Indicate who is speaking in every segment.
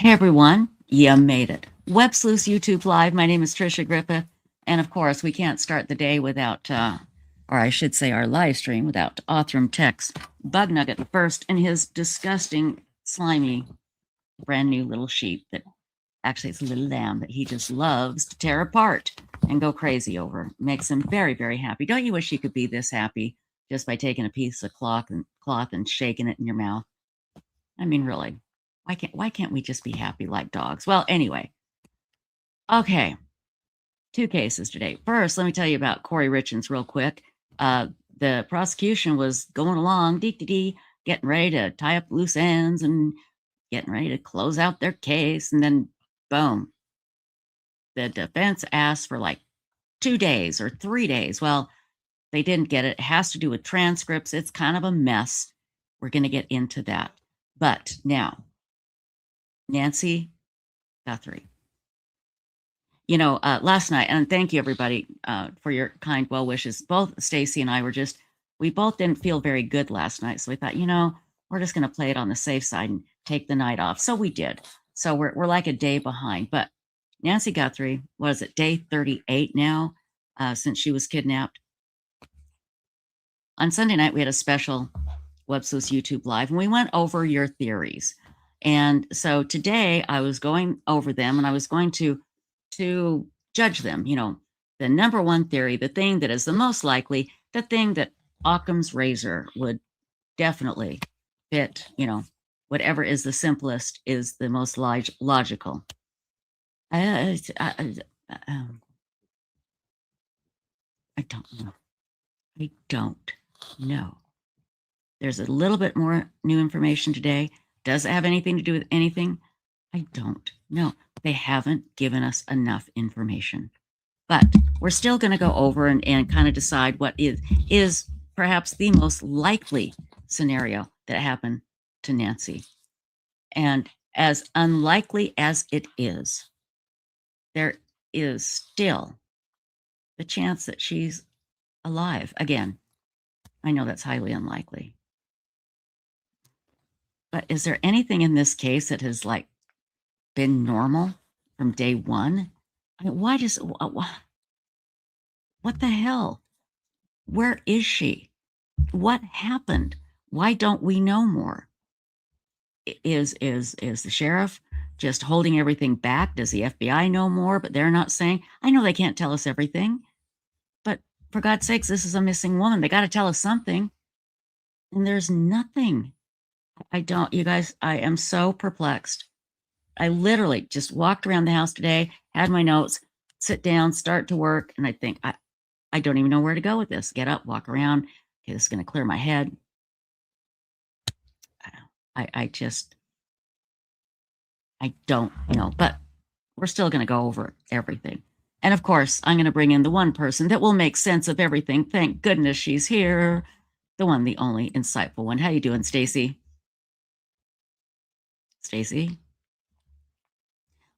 Speaker 1: Hey everyone, you made it. Websleuths YouTube Live. My name is Trisha Griffith, and of course, we can't start the day without, or I should say, our live stream without Othram Tech's Bug Nugget first and his disgusting, slimy, brand new little sheep that actually it's a little lamb that he just loves to tear apart and go crazy over. Makes him very, very happy. Don't you wish you could be this happy just by taking a piece of cloth and shaking it in your mouth? I mean, really. Why can't we just be happy like dogs? Well, anyway. Okay. 2 cases today. First, let me tell you about Kouri Richins real quick. The prosecution was going along, getting ready to tie up loose ends and getting ready to close out their case. And then, boom, the defense asked for like 2 days or 3 days. Well, they didn't get it. It has to do with transcripts. It's kind of a mess. We're going to get into that. But now, Nancy Guthrie. You know, last night, and thank you everybody for your kind well wishes. Both Stacy and I we both didn't feel very good last night. So we thought, we're just going to play it on the safe side and take the night off. So we did. So we're like a day behind. But Nancy Guthrie, what is it, day 38 now since she was kidnapped? On Sunday night, we had a special Websleuths YouTube Live, and we went over your theories. And so today I was going over them, and I was going to judge them. The number one theory, the thing that is the most likely, the thing that Occam's razor would definitely fit, whatever is the simplest is the most logical. I don't know. I don't know. There's a little bit more new information today. Does it have anything to do with anything? I don't know. They haven't given us enough information. But we're still going to go over and kind of decide what is perhaps the most likely scenario that happened to Nancy. And as unlikely as it is, there is still the chance that she's alive. Again, I know that's highly unlikely. But is there anything in this case that has been normal from day one? I mean, what the hell? Where is she? What happened? Why don't we know more? Is the sheriff just holding everything back? Does the FBI know more, but they're not saying? I know they can't tell us everything, but for God's sakes, this is a missing woman. They got to tell us something. And there's nothing. You guys, I am so perplexed. I literally just walked around the house today, had my notes, sit down, start to work, and I think, I don't even know where to go with this. Get up, walk around. Okay, this is going to clear my head. I don't know, but we're still going to go over everything. And of course, I'm going to bring in the one person that will make sense of everything. Thank goodness she's here. The one, the only insightful one. How you doing, Stacy? Stacy?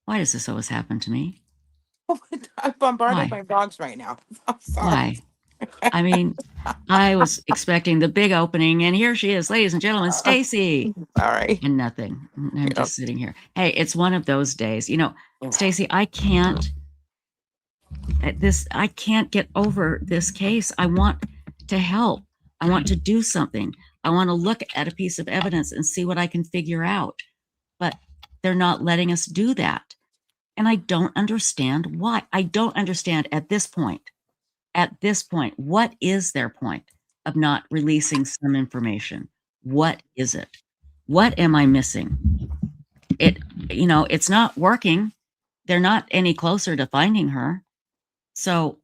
Speaker 1: Why does this always happen to me?
Speaker 2: I'm bombarded by dogs right now. I'm sorry.
Speaker 1: Why? I mean, I was expecting the big opening, and here she is, ladies and gentlemen, Stacy.
Speaker 2: Sorry.
Speaker 1: And nothing. I'm just sitting here. Hey, it's one of those days. Stacy, I can't get over this case. I want to help. I want to do something. I want to look at a piece of evidence and see what I can figure out. But they're not letting us do that. And I don't understand why. I don't understand at this point. At this point, what is their point of not releasing some information? What is it? What am I missing? It's not working. They're not any closer to finding her. So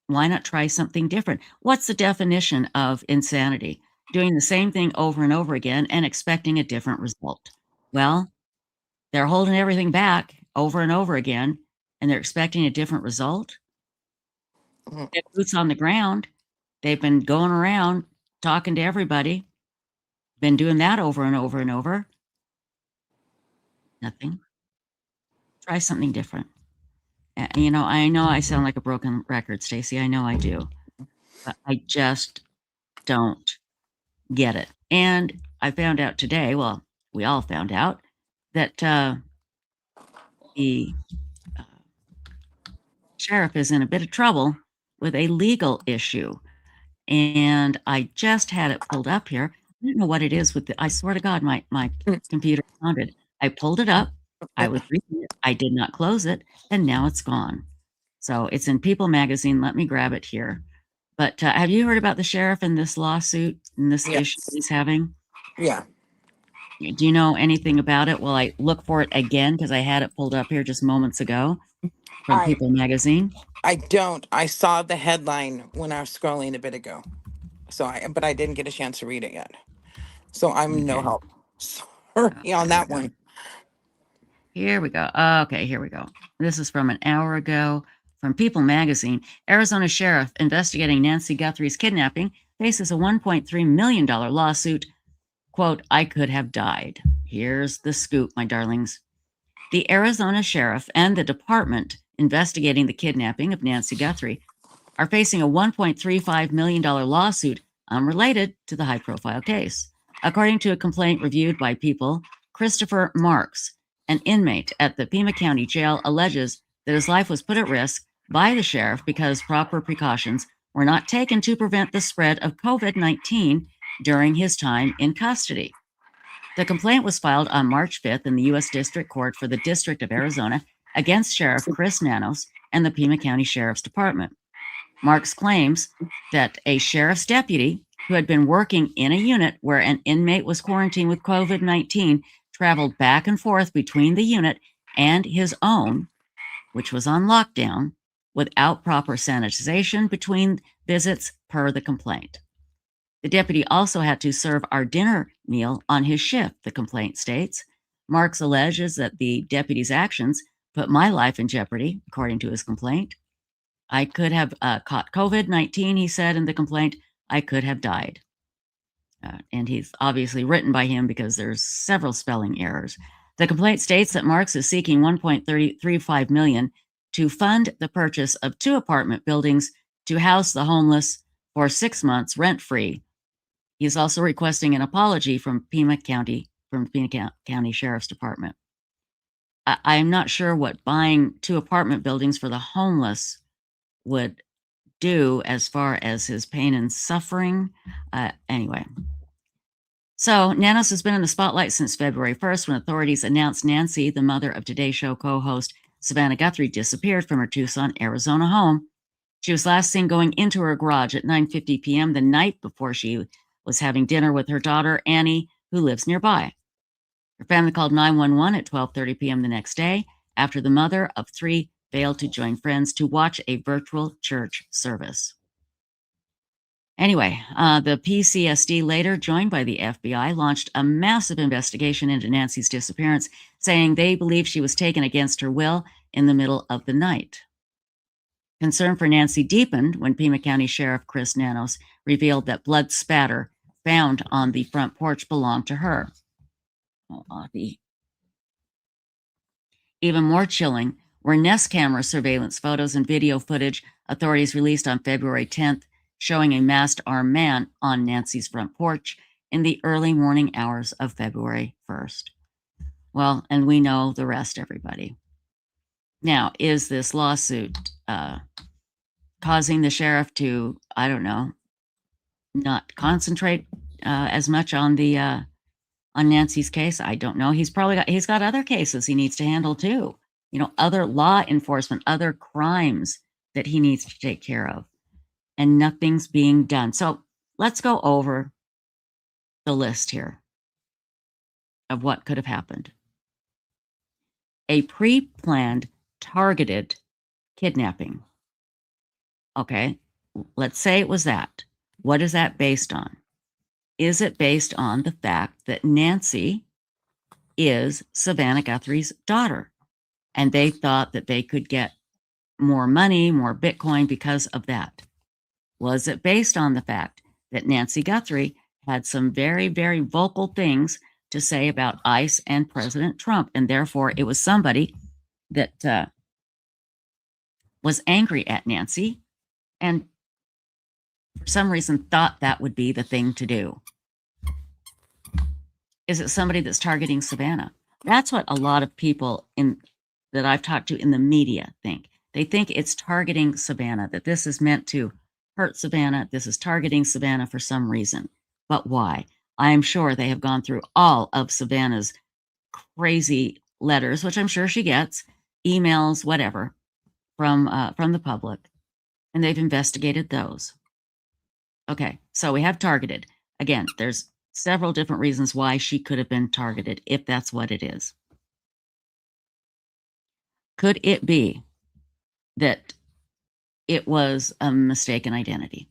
Speaker 1: why not try something different? What's the definition of insanity? Doing the same thing over and over again and expecting a different result. Well, they're holding everything back over and over again, and they're expecting a different result. They have boots on the ground. They've been going around talking to everybody. Been doing that over and over and over. Nothing. Try something different. I know I sound like a broken record, Stacy. I know I do. But I just don't get it. And I found out today, well, we all found out that the uh, sheriff is in a bit of trouble with a legal issue. And I just had it pulled up here. I don't know what it is with the, I swear to God, my computer sounded. I pulled it up. I was reading it. I did not close it, and now it's gone. So it's in People magazine. Let me grab it here. But have you heard about the sheriff and this lawsuit and this issue that he's having?
Speaker 2: Yeah.
Speaker 1: Do you know anything about it? Well, I look for it again because I had it pulled up here just moments ago from People magazine.
Speaker 2: I don't. I saw the headline when I was scrolling a bit ago. But I didn't get a chance to read it yet. So I'm no help. Sorry on that one.
Speaker 1: Here we go. Okay, here we go. This is from an hour ago from People magazine. Arizona sheriff investigating Nancy Guthrie's kidnapping faces a $1.3 million lawsuit. Quote, I could have died. Here's the scoop, my darlings. The Arizona sheriff and the department investigating the kidnapping of Nancy Guthrie are facing a $1.35 million lawsuit unrelated to the high-profile case. According to a complaint reviewed by People, Christopher Marks, an inmate at the Pima County Jail, alleges that his life was put at risk by the sheriff because proper precautions were not taken to prevent the spread of COVID-19 during his time in custody. The complaint was filed on March 5th in the U.S. District Court for the District of Arizona against Sheriff Chris Nanos and the Pima County Sheriff's Department. Marks claims that a sheriff's deputy who had been working in a unit where an inmate was quarantined with COVID-19 traveled back and forth between the unit and his own, which was on lockdown, without proper sanitization between visits per the complaint. The deputy also had to serve our dinner meal on his shift, the complaint states. Marks alleges that the deputy's actions put my life in jeopardy, according to his complaint. I could have caught COVID-19, he said in the complaint. I could have died. And he's obviously written by him because there's several spelling errors. The complaint states that Marks is seeking $1.35 million to fund the purchase of 2 apartment buildings to house the homeless for 6 months rent-free. He's also requesting an apology from Pima County Sheriff's Department. I'm not sure what buying 2 apartment buildings for the homeless would do as far as his pain and suffering. Anyway. So Nanos has been in the spotlight since February 1st when authorities announced Nancy, the mother of Today Show co-host Savannah Guthrie, disappeared from her Tucson, Arizona home. She was last seen going into her garage at 9:50 p.m. the night before she was having dinner with her daughter, Annie, who lives nearby. Her family called 911 at 12:30 p.m. the next day after the mother of 3 failed to join friends to watch a virtual church service. Anyway, the PCSD, later joined by the FBI, launched a massive investigation into Nancy's disappearance, saying they believe she was taken against her will in the middle of the night. Concern for Nancy deepened when Pima County Sheriff Chris Nanos revealed that blood spatter found on the front porch belonged to her. Even more chilling were Nest camera surveillance photos and video footage authorities released on February 10th, showing a masked armed man on Nancy's front porch in the early morning hours of February 1st. Well, and we know the rest, everybody. Now, is this lawsuit causing the sheriff to, I don't know, not concentrate as much on the on Nancy's case? I don't know. He's got other cases he needs to handle too. You know, other law enforcement, other crimes that he needs to take care of, and nothing's being done. So let's go over the list here of what could have happened. A pre-planned, targeted kidnapping. Okay, let's say it was that. What is that based on? Is it based on the fact that Nancy is Savannah Guthrie's daughter, and they thought that they could get more money, more Bitcoin because of that? Was it based on the fact that Nancy Guthrie had some very, very vocal things to say about ICE and President Trump, and therefore it was somebody that was angry at Nancy and for some reason thought that would be the thing to do? Is it somebody that's targeting Savannah? That's what a lot of people in that I've talked to in the media think. They think it's targeting Savannah, that this is meant to hurt Savannah. This is targeting Savannah for some reason. But why? I am sure they have gone through all of Savannah's crazy letters, which I'm sure she gets, emails, whatever, from the public, and they've investigated those. Okay, so we have targeted. Again, there's several different reasons why she could have been targeted, if that's what it is. Could it be that it was a mistaken identity?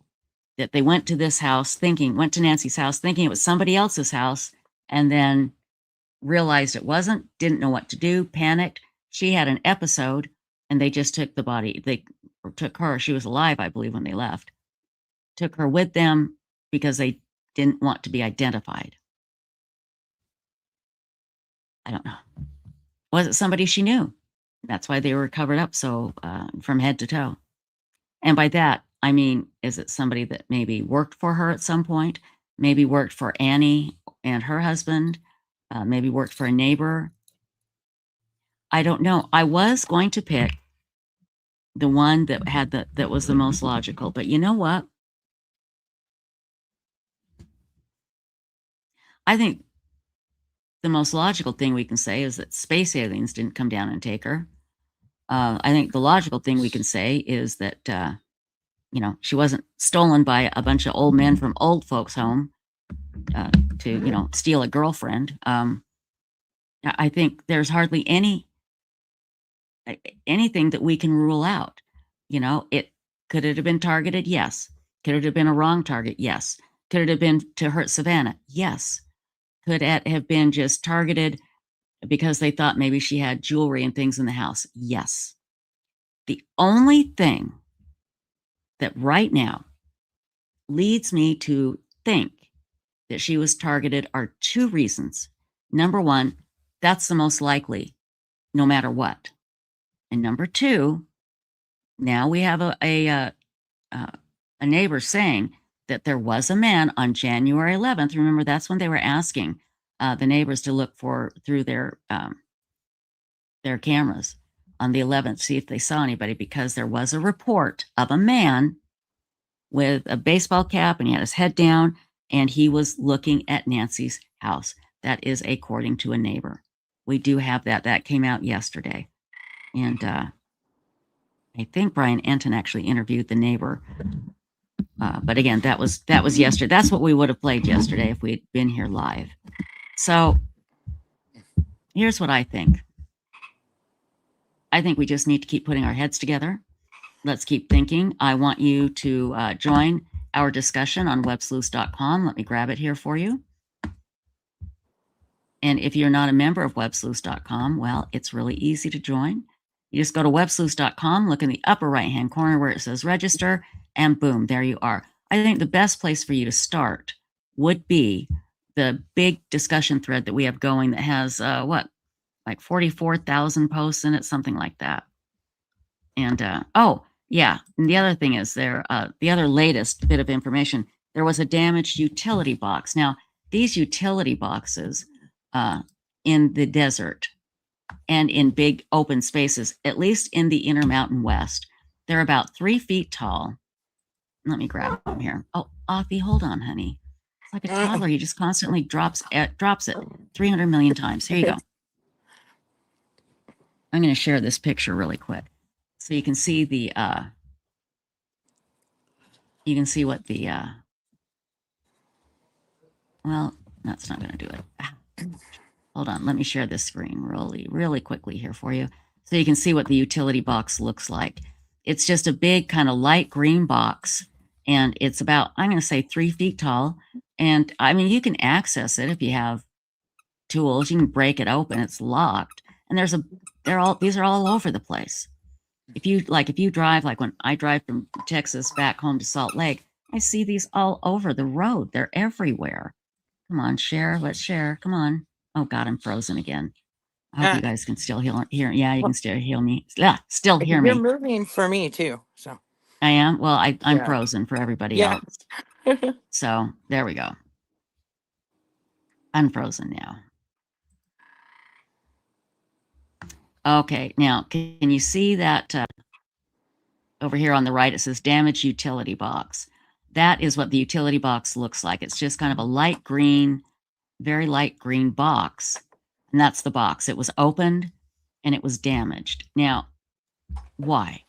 Speaker 1: That they went to this house went to Nancy's house thinking it was somebody else's house, and then realized it wasn't, didn't know what to do, panicked. She had an episode, and they just took the body. They took her. She was alive, I believe, when they left. Took her with them because they didn't want to be identified. I don't know. Was it somebody she knew? That's why they were covered up so from head to toe. And by that, I mean, is it somebody that maybe worked for her at some point? Maybe worked for Annie and her husband? Maybe worked for a neighbor? I don't know. I was going to pick the one that had that was the most logical, but you know what? I think the most logical thing we can say is that space aliens didn't come down and take her. I think the logical thing we can say is that, she wasn't stolen by a bunch of old men from old folks' home to, steal a girlfriend. I think there's hardly anything that we can rule out. Could it have been targeted? Yes. Could it have been a wrong target? Yes. Could it have been to hurt Savannah? Yes. Could it have been just targeted because they thought maybe she had jewelry and things in the house? Yes. The only thing that right now leads me to think that she was targeted are two reasons. Number one, that's the most likely, no matter what. And number two, now we have a neighbor saying that there was a man on January 11th. Remember, that's when they were asking the neighbors to look through their cameras on the 11th, see if they saw anybody, because there was a report of a man with a baseball cap and he had his head down and he was looking at Nancy's house. That is according to a neighbor. We do have that. That came out yesterday. And I think Brian Enton actually interviewed the neighbor. But again, that was yesterday. That's what we would have played yesterday if we'd been here live. So here's what I think. I think we just need to keep putting our heads together. Let's keep thinking. I want you to join our discussion on websleuths.com. Let me grab it here for you. And if you're not a member of websleuths.com, well, it's really easy to join. You just go to websleuths.com, look in the upper right-hand corner where it says register, and boom, there you are. I think the best place for you to start would be the big discussion thread that we have going that has, like 44,000 posts in it, something like that. And, oh, yeah, and the other thing is the other latest bit of information, there was a damaged utility box. Now, these utility boxes in the desert and in big open spaces, at least in the Intermountain West, they're about 3 feet tall. Let me grab them here. Oh, Offie, hold on, honey. It's like a toddler. He just constantly drops it 300 million times. Here you go. I'm going to share this picture really quick so you can see the you can see what the well, that's not going to do it. Hold on, let me share this screen really quickly here for you so you can see what the utility box looks like. It's just a big kind of light green box, and it's about, I'm going to say 3 feet tall. And I mean, you can access it if you have tools. You can break it open. It's locked, and these are all over the place. If you drive, like when I drive from Texas back home to Salt Lake, I see these all over the road. They're everywhere. Come on, share. Let's share. Come on. Oh God, I'm frozen again. I hope you guys can still hear. Yeah, you can still hear me. Yeah, still hear me.
Speaker 2: You're moving for me too, so.
Speaker 1: I am. Well, I'm
Speaker 2: Yeah.
Speaker 1: frozen for everybody else. So there we go. Unfrozen now. Okay, now can you see that over here on the right? It says damaged utility box. That is what the utility box looks like. It's just kind of a light green, very light green box. And that's the box. It was opened and it was damaged. Now, why?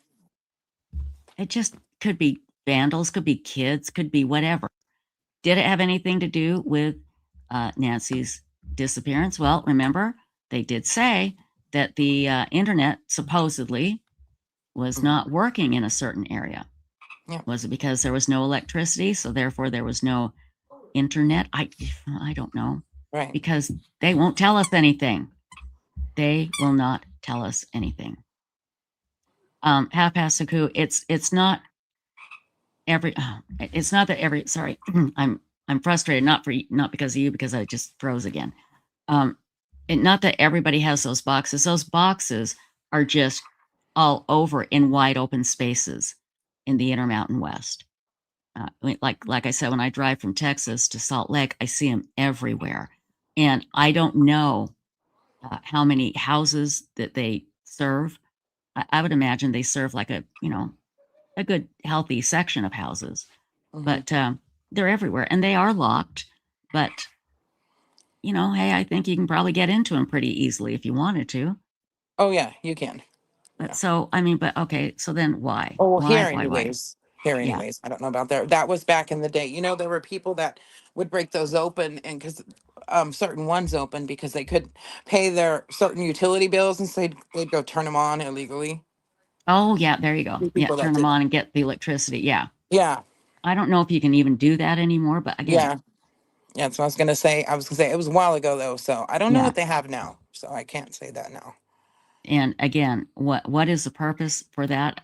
Speaker 1: It just could be vandals, could be kids, could be whatever. Did it have anything to do with Nancy's disappearance? Well, remember, they did say that the internet supposedly was not working in a certain area.
Speaker 2: Yeah.
Speaker 1: Was it because there was no electricity, so therefore there was no internet? I don't know.
Speaker 2: Right.
Speaker 1: Because they won't tell us anything. They will not tell us anything. Half past Saku, it's not every it's not that every sorry, I'm frustrated, not because of you, because I just froze again. Not that everybody has those boxes. Those boxes are just all over in wide open spaces in the Intermountain West. Like I said, when I drive from Texas to Salt Lake, I see them everywhere, and I don't know how many houses that they serve. I would imagine they serve like a good healthy section of houses, but they're everywhere and they are locked. But hey, I think you can probably get into them pretty easily if you wanted to.
Speaker 2: Oh yeah, you can.
Speaker 1: But
Speaker 2: Yeah.
Speaker 1: so I mean, but okay, so then why?
Speaker 2: Oh, well, here
Speaker 1: Why?
Speaker 2: anyways. Here
Speaker 1: Yeah.
Speaker 2: anyways. I don't know about there. That was back in the day. You know, there were people that would break those open, and because certain ones open because they could pay their certain utility bills, and so they'd go turn them on illegally.
Speaker 1: Oh yeah, there you go. Yeah,
Speaker 2: People that
Speaker 1: turn them
Speaker 2: did.
Speaker 1: on and get the electricity. Yeah.
Speaker 2: Yeah.
Speaker 1: I don't know if you can even do that anymore, but again,
Speaker 2: Yeah. Yeah, that's what I was gonna say. I was gonna say it was a while ago though, so I don't know
Speaker 1: yeah.
Speaker 2: what they have now. So I can't say that now.
Speaker 1: And again, what is the purpose for that?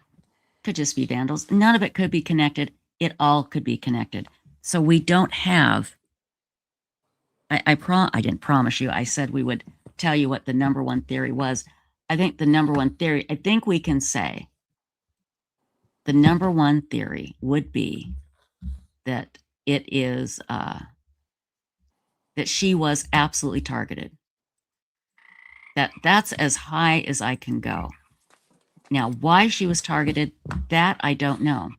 Speaker 1: Could just be vandals. None of it could be connected. It all could be connected. So we don't have. I didn't promise you. I said we would tell you what the number one theory was. I think the number one theory. I think we can say the number one theory would be that it is that she was absolutely targeted. That's as high as I can go. Now, why she was targeted, that I don't know.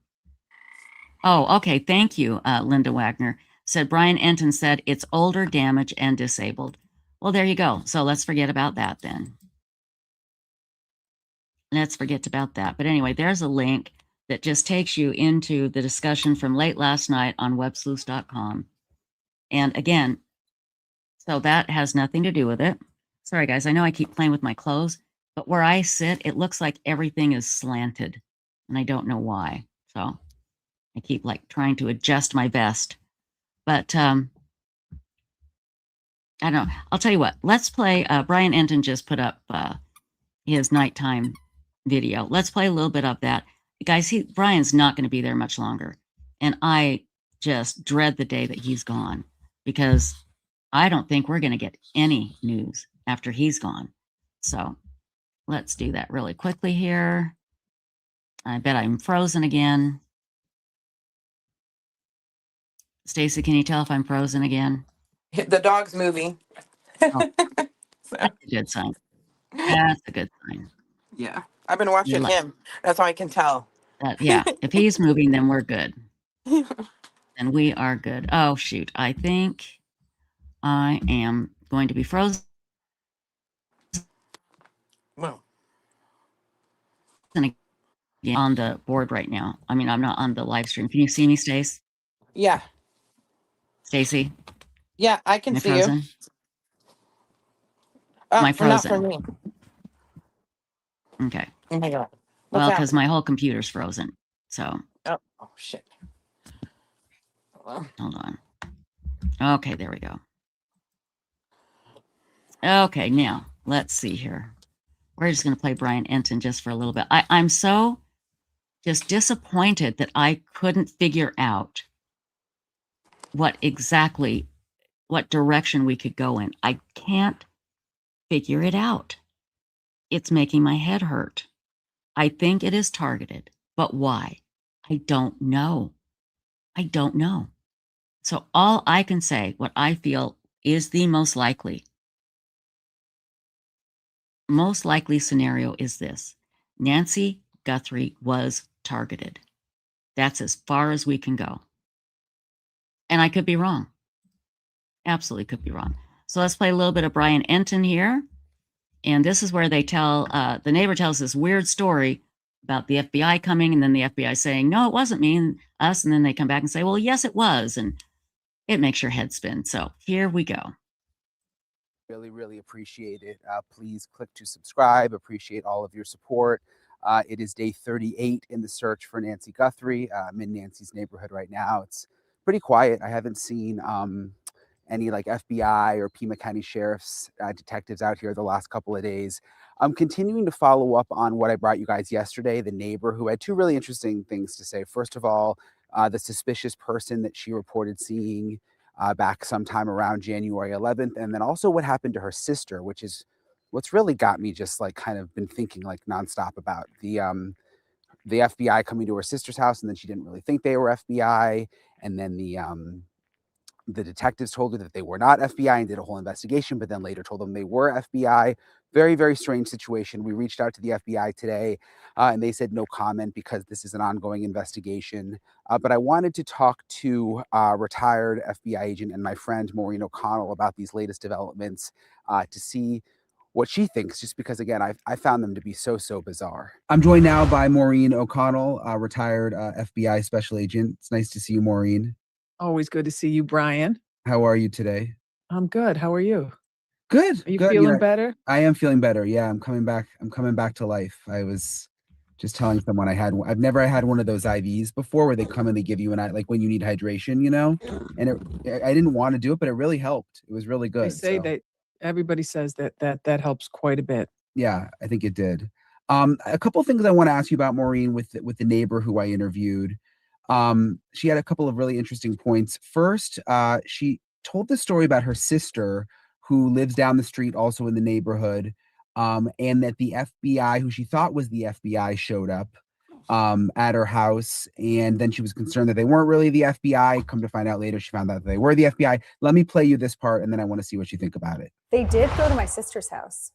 Speaker 1: Oh, okay. Thank you, Linda Wagner. Said Brian Enton said it's older, damaged, and disabled. Well, there you go. So let's forget about that then. Let's forget about that. But anyway, there's a link that just takes you into the discussion from late last night on websleuths.com. And again, so that has nothing to do with it. Sorry, guys. I know I keep playing with my clothes, but where I sit, it looks like everything is slanted, and I don't know why. So I keep like trying to adjust my vest. But I don't know. I'll tell you what. Let's play. Brian Enton just put up his nighttime video. Let's play a little bit of that, guys. Brian's not going to be there much longer, and I just dread the day that he's gone because I don't think we're going to get any news after he's gone. So let's do that really quickly here. I bet I'm frozen again. Stacy, can you tell if I'm frozen again?
Speaker 2: The dog's moving.
Speaker 1: Oh, that's a good sign. That's a good sign.
Speaker 2: Yeah. I've been watching him. That's how I can tell.
Speaker 1: Yeah, if he's moving, then we're good. Then we are good. Oh, shoot. I think I am going to be frozen
Speaker 2: Well,
Speaker 1: again on the board right now. I mean, I'm not on the live stream. Can you see me, Stace?
Speaker 2: yeah.
Speaker 1: Stacy?
Speaker 2: Yeah, I can
Speaker 1: Am I
Speaker 2: see you.
Speaker 1: frozen? Am I
Speaker 2: Not for
Speaker 1: frozen?
Speaker 2: me.
Speaker 1: Okay.
Speaker 2: Oh my God.
Speaker 1: Well,
Speaker 2: What's
Speaker 1: because
Speaker 2: happening?
Speaker 1: my whole computer's frozen. So
Speaker 2: Oh shit.
Speaker 1: hold on. Okay, there we go. Okay, now let's see here. We're just going to play Brian Enton just for a little bit. I'm so just disappointed that I couldn't figure out what direction we could go in. I can't figure it out. It's making my head hurt. I think it is targeted, but why? I don't know. I don't know. So all I can say, what I feel is the most likely most likely scenario is this: Nancy Guthrie was targeted. That's as far as we can go. And I could be wrong. Absolutely could be wrong. So let's play a little bit of Brian Enton here. And this is where they tell, the neighbor tells this weird story about the FBI coming, and then the FBI saying, no, it wasn't me and us. And then they come back and say, well, yes, it was. And it makes your head spin. So here we go.
Speaker 3: Really appreciate it. Please click to subscribe. Appreciate all of your support. It is day 38 in the search for Nancy Guthrie. I'm in Nancy's neighborhood right now. It's pretty quiet. I haven't seen any like FBI or Pima County Sheriff's detectives out here the last couple of days. I'm continuing to follow up on what I brought you guys yesterday, the neighbor who had two really interesting things to say. First of all, the suspicious person that she reported seeing back sometime around January 11th. And then also what happened to her sister, which is what's really got me just like kind of been thinking like nonstop about the FBI coming to her sister's house, and then she didn't really think they were FBI. And then the detectives told her that they were not FBI and did a whole investigation, but then later told them they were FBI. Very strange situation. We reached out to the FBI today and they said no comment because this is an ongoing investigation. But I wanted to talk to retired FBI agent and my friend Maureen O'Connell about these latest developments to see what she thinks, just because, again, I found them to be so bizarre. I'm joined now by Maureen O'Connell, retired FBI special agent. It's nice to see you, Maureen.
Speaker 4: Always good to see you, Brian.
Speaker 3: How are you today?
Speaker 4: I'm good. How are you?
Speaker 3: Good.
Speaker 4: Are you
Speaker 3: good.
Speaker 4: feeling better?
Speaker 3: I am feeling better. Yeah, I'm coming back. I'm coming back to life. I was just telling someone I've never had one of those IVs before where they come and they give you like when you need hydration, you know, and I didn't want to do it, but it really helped. It was really good.
Speaker 4: They say that everybody says that helps quite a bit.
Speaker 3: Yeah, I think it did. A couple of things I want to ask you about, Maureen, with the neighbor who I interviewed. She had a couple of really interesting points. First, she told the story about her sister who lives down the street, also in the neighborhood, and that the FBI, who she thought was the FBI, showed up at her house, and then she was concerned that they weren't really the FBI. Come to find out later, she found out that they were the FBI. Let me play you this part, and then I want to see what you think about it.
Speaker 5: They did go to my sister's house.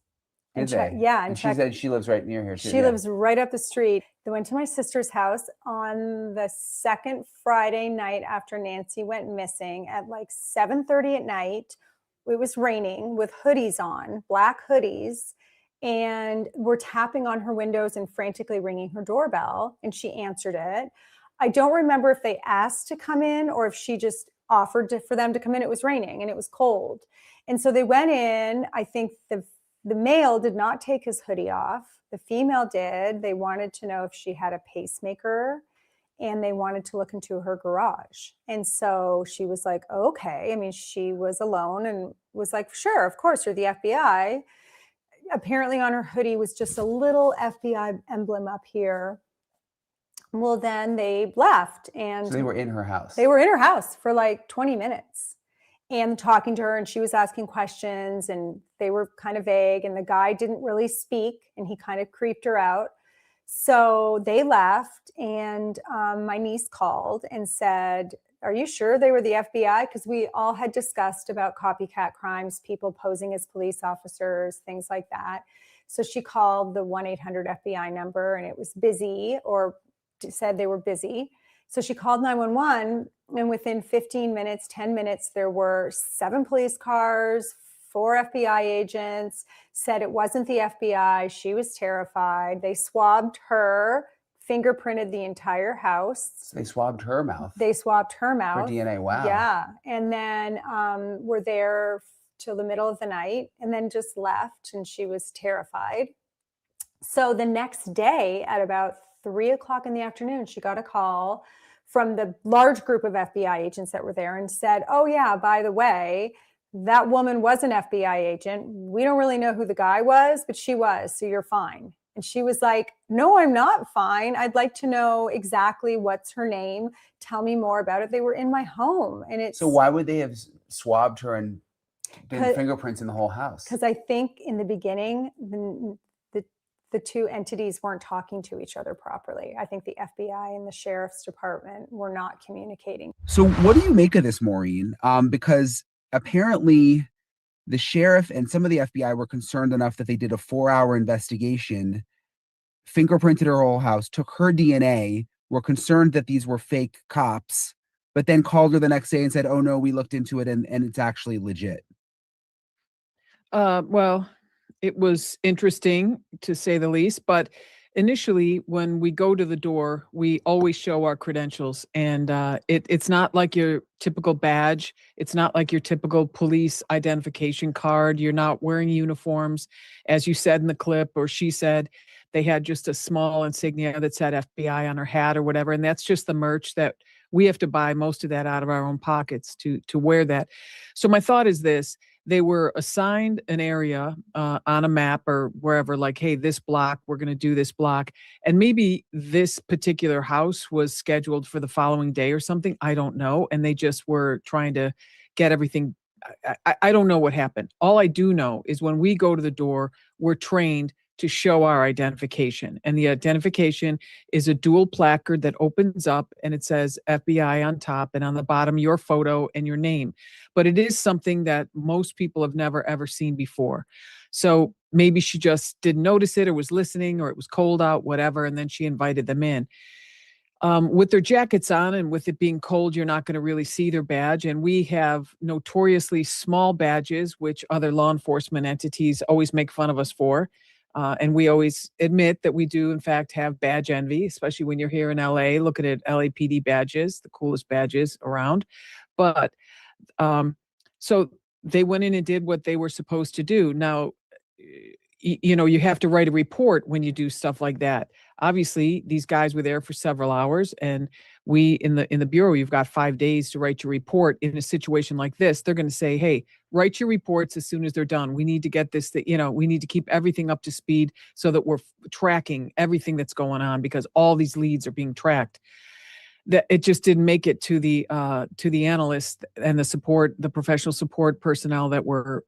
Speaker 3: Did they?
Speaker 5: Yeah.
Speaker 3: And she said she lives right near here, too.
Speaker 5: She lives right up the street. They went to my sister's house on the second Friday night after Nancy went missing at like 7:30 at night. It was raining with hoodies on, black hoodies, and we're tapping on her windows and frantically ringing her doorbell, and she answered it. I don't remember if they asked to come in or if she just offered for them to come in. It was raining and it was cold. And so they went in. I think the male did not take his hoodie off. The female did. They wanted to know if she had a pacemaker, and they wanted to look into her garage. And so she was like, okay. I mean, she was alone and was like, sure, of course, you're the FBI. Apparently on her hoodie was just a little FBI emblem up here. Well, then they left. And
Speaker 3: so they were in her house.
Speaker 5: They were in her house for like 20 minutes. And talking to her, and she was asking questions, and they were kind of vague, and the guy didn't really speak, and he kind of creeped her out. So they left, and my niece called and said, are you sure they were the FBI? Because we all had discussed about copycat crimes, people posing as police officers, things like that. So she called the 1-800-FBI number, and it was busy, or said they were busy. So she called 911, and within 15 minutes, 10 minutes, there were 7 police cars, 4 FBI agents, said it wasn't the FBI. She was terrified. They swabbed her, fingerprinted the entire house.
Speaker 3: So they swabbed her mouth.
Speaker 5: They swabbed her mouth.
Speaker 3: For DNA, wow.
Speaker 5: Yeah, and then were there till the middle of the night, and then just left, and she was terrified. So the next day at about 3 o'clock in the afternoon, she got a call from the large group of FBI agents that were there and said, oh yeah, by the way, that woman was an FBI agent. We don't really know who the guy was, but she was, so you're fine. And she was like, no, I'm not fine. I'd like to know exactly what's her name. Tell me more about it. They were in my home. And it's
Speaker 3: so why would they have swabbed her and done fingerprints in the whole house?
Speaker 5: Because I think in the beginning, the two entities weren't talking to each other properly. I think the FBI and the sheriff's department were not communicating.
Speaker 3: So what do you make of this, Maureen? Because apparently the sheriff and some of the FBI were concerned enough that they did a 4-hour investigation, fingerprinted her whole house, took her DNA, were concerned that these were fake cops, but then called her the next day and said, oh no, we looked into it and it's actually legit.
Speaker 4: Well, it was interesting to say the least, but initially when we go to the door, we always show our credentials, and it's not like your typical badge. It's not like your typical police identification card. You're not wearing uniforms. As you said in the clip, or she said, they had just a small insignia that said FBI on her hat or whatever. And that's just the merch that we have to buy most of that out of our own pockets to wear that. So my thought is this: they were assigned an area on a map or wherever, like, hey, this block, we're going to do this block. And maybe this particular house was scheduled for the following day or something. I don't know. And they just were trying to get everything. I don't know what happened. All I do know is when we go to the door, we're trained to show our identification. And the identification is a dual placard that opens up and it says FBI on top, and on the bottom, your photo and your name. But it is something that most people have never, ever seen before. So maybe she just didn't notice it, or was listening, or it was cold out, whatever. And then she invited them in. With their jackets on and with it being cold, you're not going to really see their badge. And we have notoriously small badges, which other law enforcement entities always make fun of us for. And we always admit that we do, in fact, have badge envy, especially when you're here in LA looking at LAPD badges, the coolest badges around. But so they went in and did what they were supposed to do. Now, you have to write a report when you do stuff like that. Obviously, these guys were there for several hours, and we in the bureau, you've got 5 days to write your report. In a situation like this, they're going to say, hey, write your reports as soon as they're done. We need to get this, we need to keep everything up to speed so that we're tracking everything that's going on, because all these leads are being tracked. That it just didn't make it to the analysts and the professional support personnel that were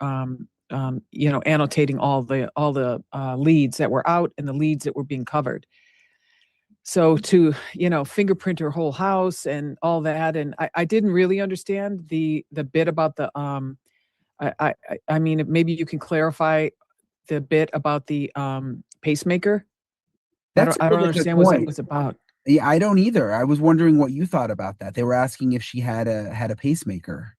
Speaker 4: annotating all the leads that were out and the leads that were being covered. So to, fingerprint her whole house and all that. And I didn't really understand the bit about the, I mean, maybe you can clarify the bit about the pacemaker.
Speaker 3: That's
Speaker 4: I
Speaker 3: a
Speaker 4: don't
Speaker 3: really good
Speaker 4: understand what that
Speaker 3: point.
Speaker 4: was about.
Speaker 3: Yeah, I don't either. I was wondering what you thought about that. They were asking if she had a pacemaker.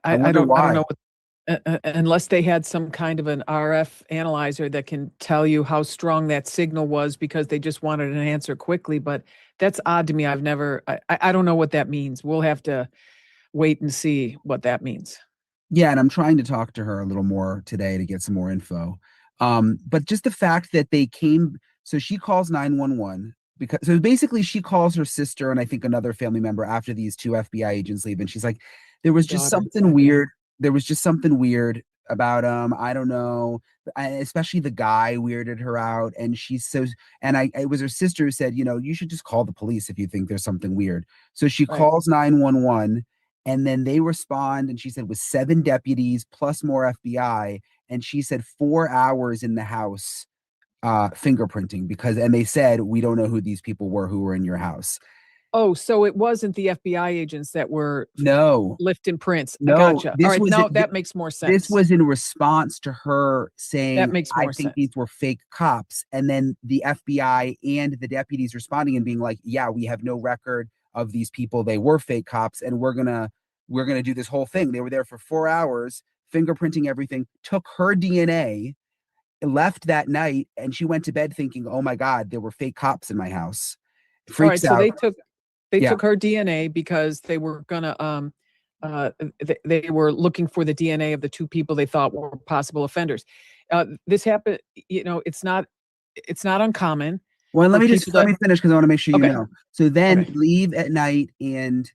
Speaker 4: I
Speaker 3: wonder
Speaker 4: don't
Speaker 3: why.
Speaker 4: know what, unless they had some kind of an RF analyzer that can tell you how strong that signal was, because they just wanted an answer quickly. But that's odd to me. I don't know what that means. We'll have to wait and see what that means.
Speaker 3: Yeah, and I'm trying to talk to her a little more today to get some more info. But just the fact that they came, so she calls 911 so basically she calls her sister and I think another family member after these two FBI agents leave, and she's like, there was just something weird. There was just something weird about I don't know, especially the guy weirded her out. And she's so, and it was her sister who said, you should just call the police if you think there's something weird. So she calls 911. And then they respond, and she said with 7 deputies plus more FBI. And she said 4 hours in the house fingerprinting, and they said, we don't know who these people were who were in your house.
Speaker 4: Oh, so it wasn't the FBI agents that were lifting prints.
Speaker 3: No,
Speaker 4: I gotcha. All right, now that makes more sense.
Speaker 3: This was in response to her saying,
Speaker 4: that makes more
Speaker 3: I think
Speaker 4: sense.
Speaker 3: these were fake cops. And then the FBI and the deputies responding and being like, yeah, we have no record of these people. They were fake cops, and we're gonna do this whole thing. They were there for 4 hours, fingerprinting everything, took her DNA, left that night, and she went to bed thinking, oh my God, there were fake cops in my house. Freaks out.
Speaker 4: So they took her DNA because they were gonna they were looking for the DNA of the 2 people they thought were possible offenders. This happened, it's not uncommon.
Speaker 3: Well, let me finish because I want to make sure you know. So then leave at night, and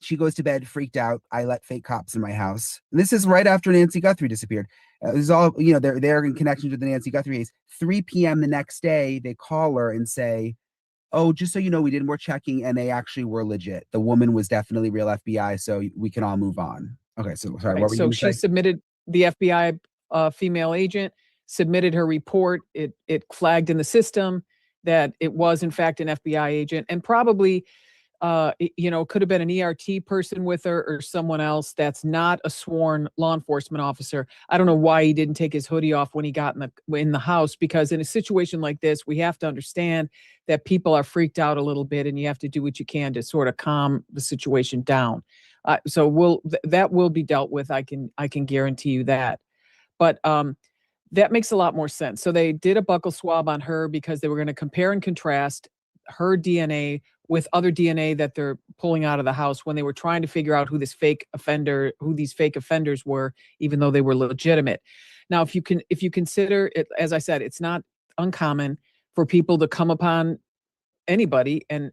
Speaker 3: she goes to bed freaked out. I let fake cops in my house. And this is right after Nancy Guthrie disappeared. This is all, they're in connection to the Nancy Guthrie case. 3 p.m. the next day, they call her and say, oh, just so you know, we did more checking, and they actually were legit. The woman was definitely real FBI, so we can all move on. Okay, so sorry, what were you going to say? So
Speaker 4: she submitted, the FBI female agent submitted her report. It flagged in the system that it was in fact an FBI agent, and probably Could have been an ERT person with her or someone else that's not a sworn law enforcement officer. I don't know why he didn't take his hoodie off when he got in the house, because in a situation like this, we have to understand that people are freaked out a little bit, and you have to do what you can to sort of calm the situation down. So that will be dealt with. I can guarantee you that. But that makes a lot more sense. So they did a buccal swab on her because they were going to compare and contrast her DNA with other DNA that they're pulling out of the house when they were trying to figure out who these fake offenders were, even though they were legitimate. Now, if you consider it, as I said, it's not uncommon for people to come upon anybody, and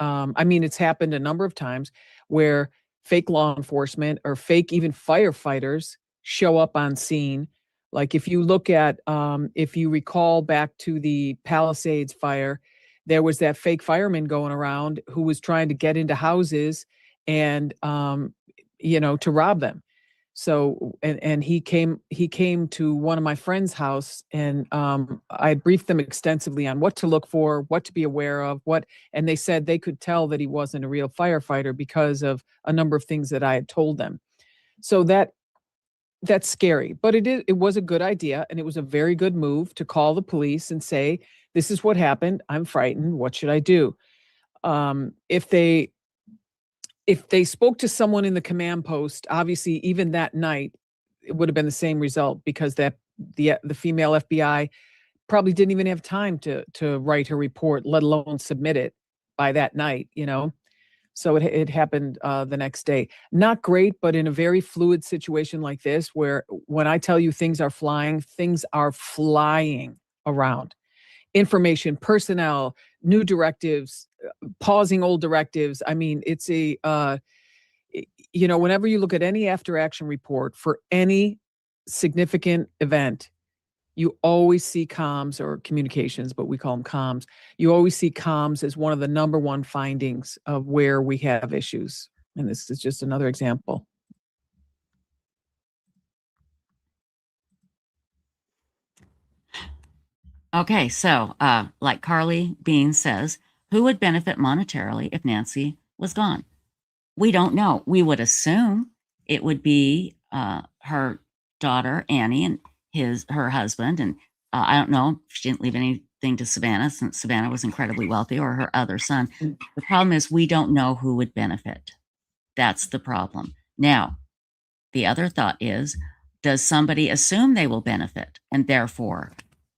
Speaker 4: I mean, it's happened a number of times where fake law enforcement or fake even firefighters show up on scene. Like if you look at, if you recall back to the Palisades fire, there was that fake fireman going around who was trying to get into houses and, to rob them. So, and he came to one of my friend's house, and I briefed them extensively on what to look for, what to be aware of, and they said they could tell that he wasn't a real firefighter because of a number of things that I had told them. So that's scary, but it was a good idea, and it was a very good move to call the police and say, this is what happened. I'm frightened. What should I do? If they spoke to someone in the command post, obviously even that night, it would have been the same result, because the female FBI probably didn't even have time to write her report, let alone submit it by that night, So it happened the next day. Not great, but in a very fluid situation like this, where when I tell you things are flying around. Information, personnel, new directives, pausing old directives. I mean, it's whenever you look at any after action report for any significant event, you always see comms, or communications, but we call them comms. You always see comms as one of the number one findings of where we have issues. And this is just another example.
Speaker 1: Okay, so like Carly Bean says, who would benefit monetarily if Nancy was gone? We don't know. We would assume it would be her daughter, Annie, and her husband. And I don't know if she didn't leave anything to Savannah, since Savannah was incredibly wealthy, or her other son. The problem is we don't know who would benefit. That's the problem. Now, the other thought is, does somebody assume they will benefit and therefore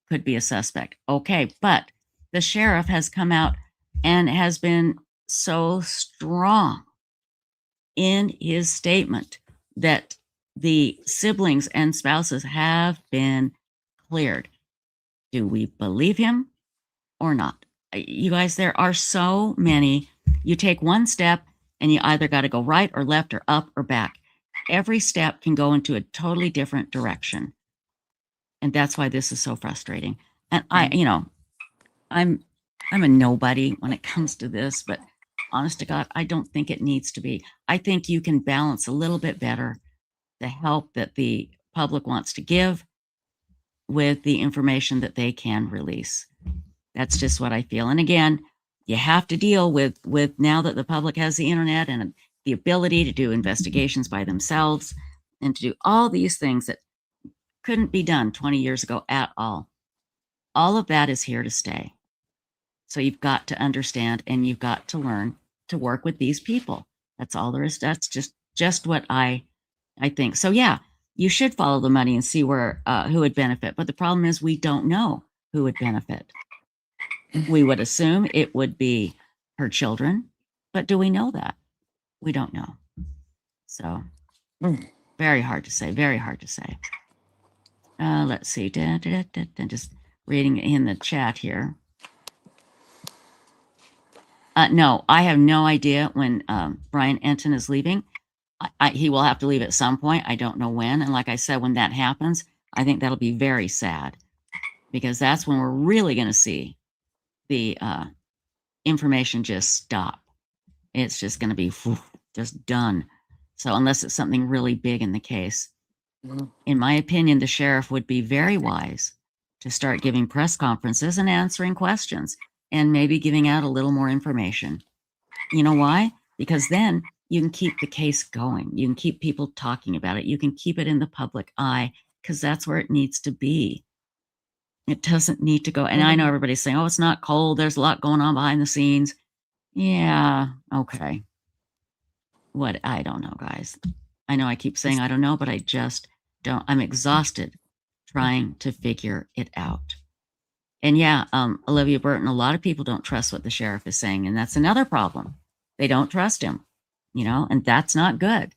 Speaker 1: could be a suspect? Okay, but the sheriff has come out and has been so strong in his statement that the siblings and spouses have been cleared. Do we believe him or not? You guys, there are so many. You take one step and you either got to go right or left or up or back. Every step can go into a totally different direction. And that's why this is so frustrating. And I'm a nobody when it comes to this, but honest to God, I don't think it needs to be. I think you can balance a little bit better the help that the public wants to give with the information that they can release. That's just what I feel. And again, you have to deal with now that the public has the internet and the ability to do investigations by themselves and to do all these things that couldn't be done 20 years ago at all. All of that is here to stay. So you've got to understand, and you've got to learn to work with these people. That's all there is. That's just what I think. So yeah, you should follow the money and see where who would benefit. But the problem is we don't know who would benefit. We would assume it would be her children, but do we know that? We don't know. So very hard to say. Very hard to say. Let's see. Just reading in the chat here. No, I have no idea when Brian Enton is leaving. He will have to leave at some point. I don't know when. And like I said, when that happens, I think that'll be very sad, because that's when we're really going to see the information just stop. It's just going to be just done. So unless it's something really big in the case, in my opinion, the sheriff would be very wise to start giving press conferences and answering questions, and maybe giving out a little more information. You know why? Because then you can keep the case going. You can keep people talking about it. You can keep it in the public eye because that's where it needs to be. It doesn't need to go. And I know everybody's saying, oh, it's not cold. There's a lot going on behind the scenes. Yeah. Okay. What? I don't know, guys. I know I keep saying I don't know, but I just don't. I'm exhausted trying to figure it out. And yeah, Olivia Burton, a lot of people don't trust what the sheriff is saying. And that's another problem. They don't trust him, and that's not good.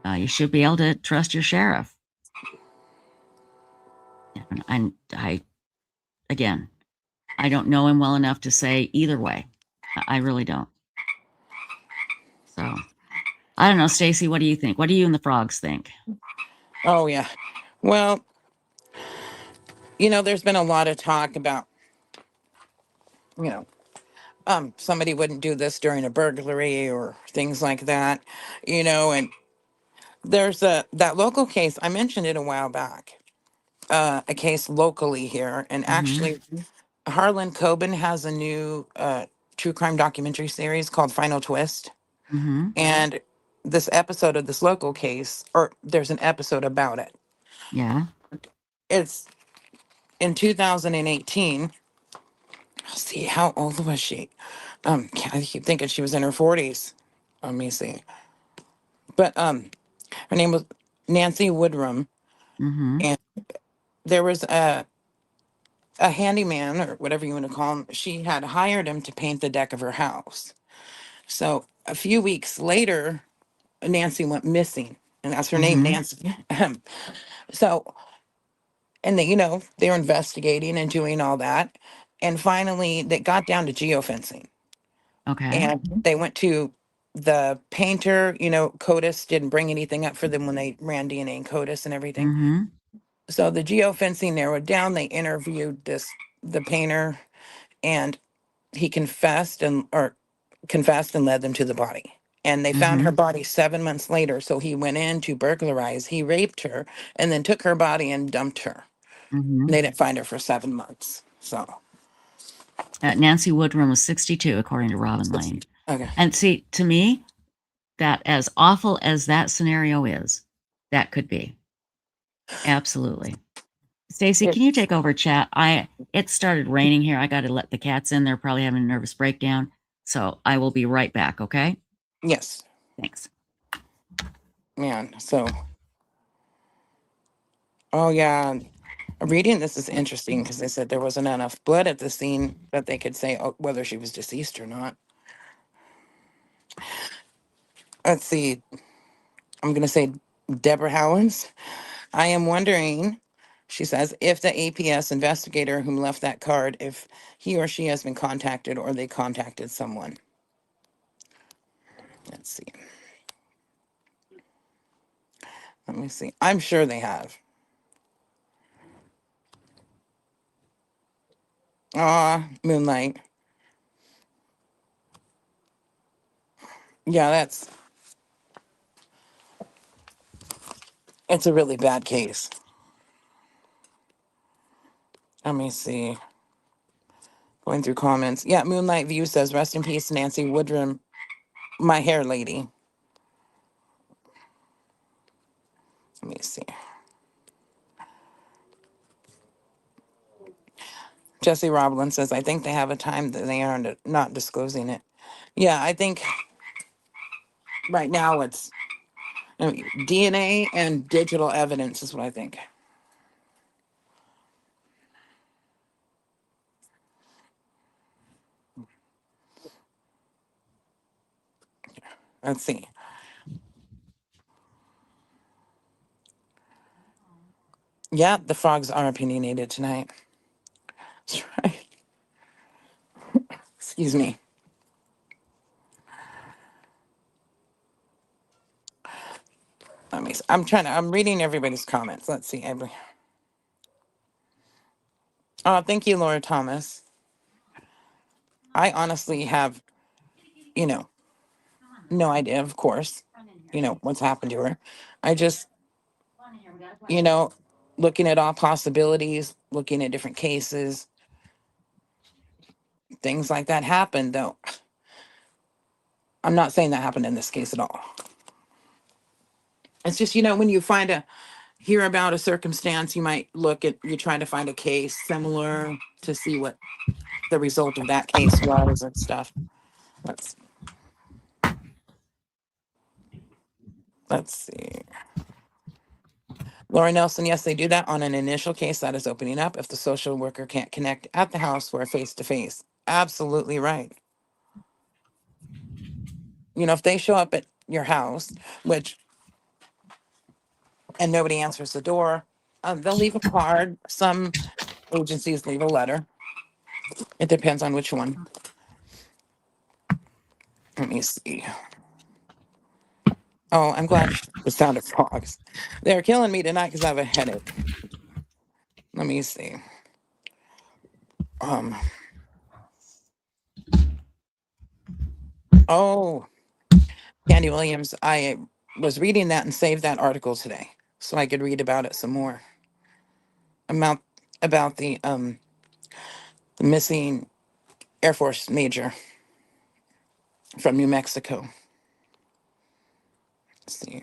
Speaker 1: You should be able to trust your sheriff. And again, I don't know him well enough to say either way. I really don't. So I don't know, Stacy, what do you think? What do you and the frogs think?
Speaker 2: Oh, yeah. Well, there's been a lot of talk about, somebody wouldn't do this during a burglary or things like that, and there's that local case. I mentioned it a while back, a case locally here. And actually, Harlan Coben has a new true crime documentary series called Final Twist.
Speaker 1: Mm-hmm.
Speaker 2: And this episode of this local case, or there's an episode about it.
Speaker 1: Yeah.
Speaker 2: It's in 2018. Let's see, how old was she? I keep thinking she was in her 40s. Let me see. But her name was Nancy Woodrum,
Speaker 1: Mm-hmm.
Speaker 2: and there was a handyman, or whatever you want to call him. She had hired him to paint the deck of her house. So a few weeks later, Nancy went missing, and that's her name, Nancy. So, and they were investigating and doing all that, and finally they got down to geofencing.
Speaker 1: Okay.
Speaker 2: And they went to the painter. CODIS didn't bring anything up for them when they ran DNA and CODIS and everything.
Speaker 1: Mm-hmm.
Speaker 2: So the geofencing narrowed down. They interviewed the painter, and he confessed and led them to the body. And they found her body 7 months later. So he went in to burglarize. He raped her and then took her body and dumped her.
Speaker 1: Mm-hmm.
Speaker 2: And they didn't find her for 7 months. So
Speaker 1: Nancy Woodrum was 62, according to Robin Lane.
Speaker 2: okay.
Speaker 1: And see, to me, that as awful as that scenario is, that could be. Absolutely. Stacy, can you take over chat? It started raining here. I got to let the cats in. They're probably having a nervous breakdown. So I will be right back, okay?
Speaker 2: Yes.
Speaker 1: Thanks.
Speaker 2: Man. So. Oh yeah. Reading this is interesting because they said there wasn't enough blood at the scene that they could say whether she was deceased or not. Let's see. I'm going to say Deborah Howlands. I am wondering, she says, if the APS investigator whom left that card, if he or she has been contacted or they contacted someone. Let's see. Let me see. I'm sure they have. Moonlight. Yeah, it's a really bad case. Let me see. Going through comments. Yeah, Moonlight View says, rest in peace, Nancy Woodrum, my hair lady. Let me see. Jesse Roblin says, I think they have a time that they are not disclosing it. Yeah, I think right now it's DNA and digital evidence is what I think. Let's see. Yeah, the frogs are opinionated tonight. That's right. Excuse me. I'm reading everybody's comments. Let's see. Oh, thank you, Laura Thomas. I honestly have, no idea, of course, what's happened to her. I just, looking at all possibilities, looking at different cases, things like that happen, though. I'm not saying that happened in this case at all. It's just, you know, when you hear about a circumstance, you're trying to find a case similar to see what the result of that case was and stuff. Let's see. Laura Nelson, yes, they do that on an initial case that is opening up if the social worker can't connect at the house for a face-to-face. Absolutely right. You know, if they show up at your house, and nobody answers the door, they'll leave a card. Some agencies leave a letter. It depends on which one. Let me see. Oh, I'm glad the sound of frogs. They're killing me tonight because I have a headache. Let me see. Oh, Candy Williams, I was reading that and saved that article today so I could read about it some more. About the missing Air Force major from New Mexico. Let's see.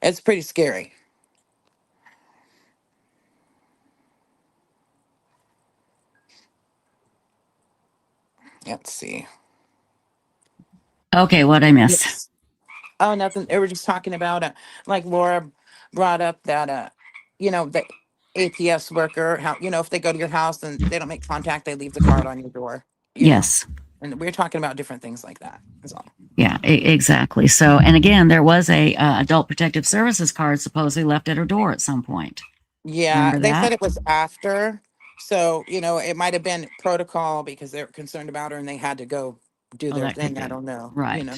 Speaker 2: It's pretty scary. Let's see.
Speaker 1: Okay, what I missed.
Speaker 2: Yes. Oh, nothing. They were just talking about like Laura brought up that the APS worker, how, you know, if they go to your house and they don't make contact, they leave the card on your door. You know?
Speaker 1: Yes.
Speaker 2: And we're talking about different things like that. That's all.
Speaker 1: Yeah, exactly. So, and again, there was a adult protective services card supposedly left at her door at some point.
Speaker 2: Yeah,
Speaker 1: Remember
Speaker 2: they
Speaker 1: that?
Speaker 2: said it was after. So, you know, it might have been protocol because they were concerned about her and they had to go do
Speaker 1: Oh,
Speaker 2: their
Speaker 1: that could
Speaker 2: thing.
Speaker 1: be.
Speaker 2: I don't know.
Speaker 1: Right.
Speaker 2: You know.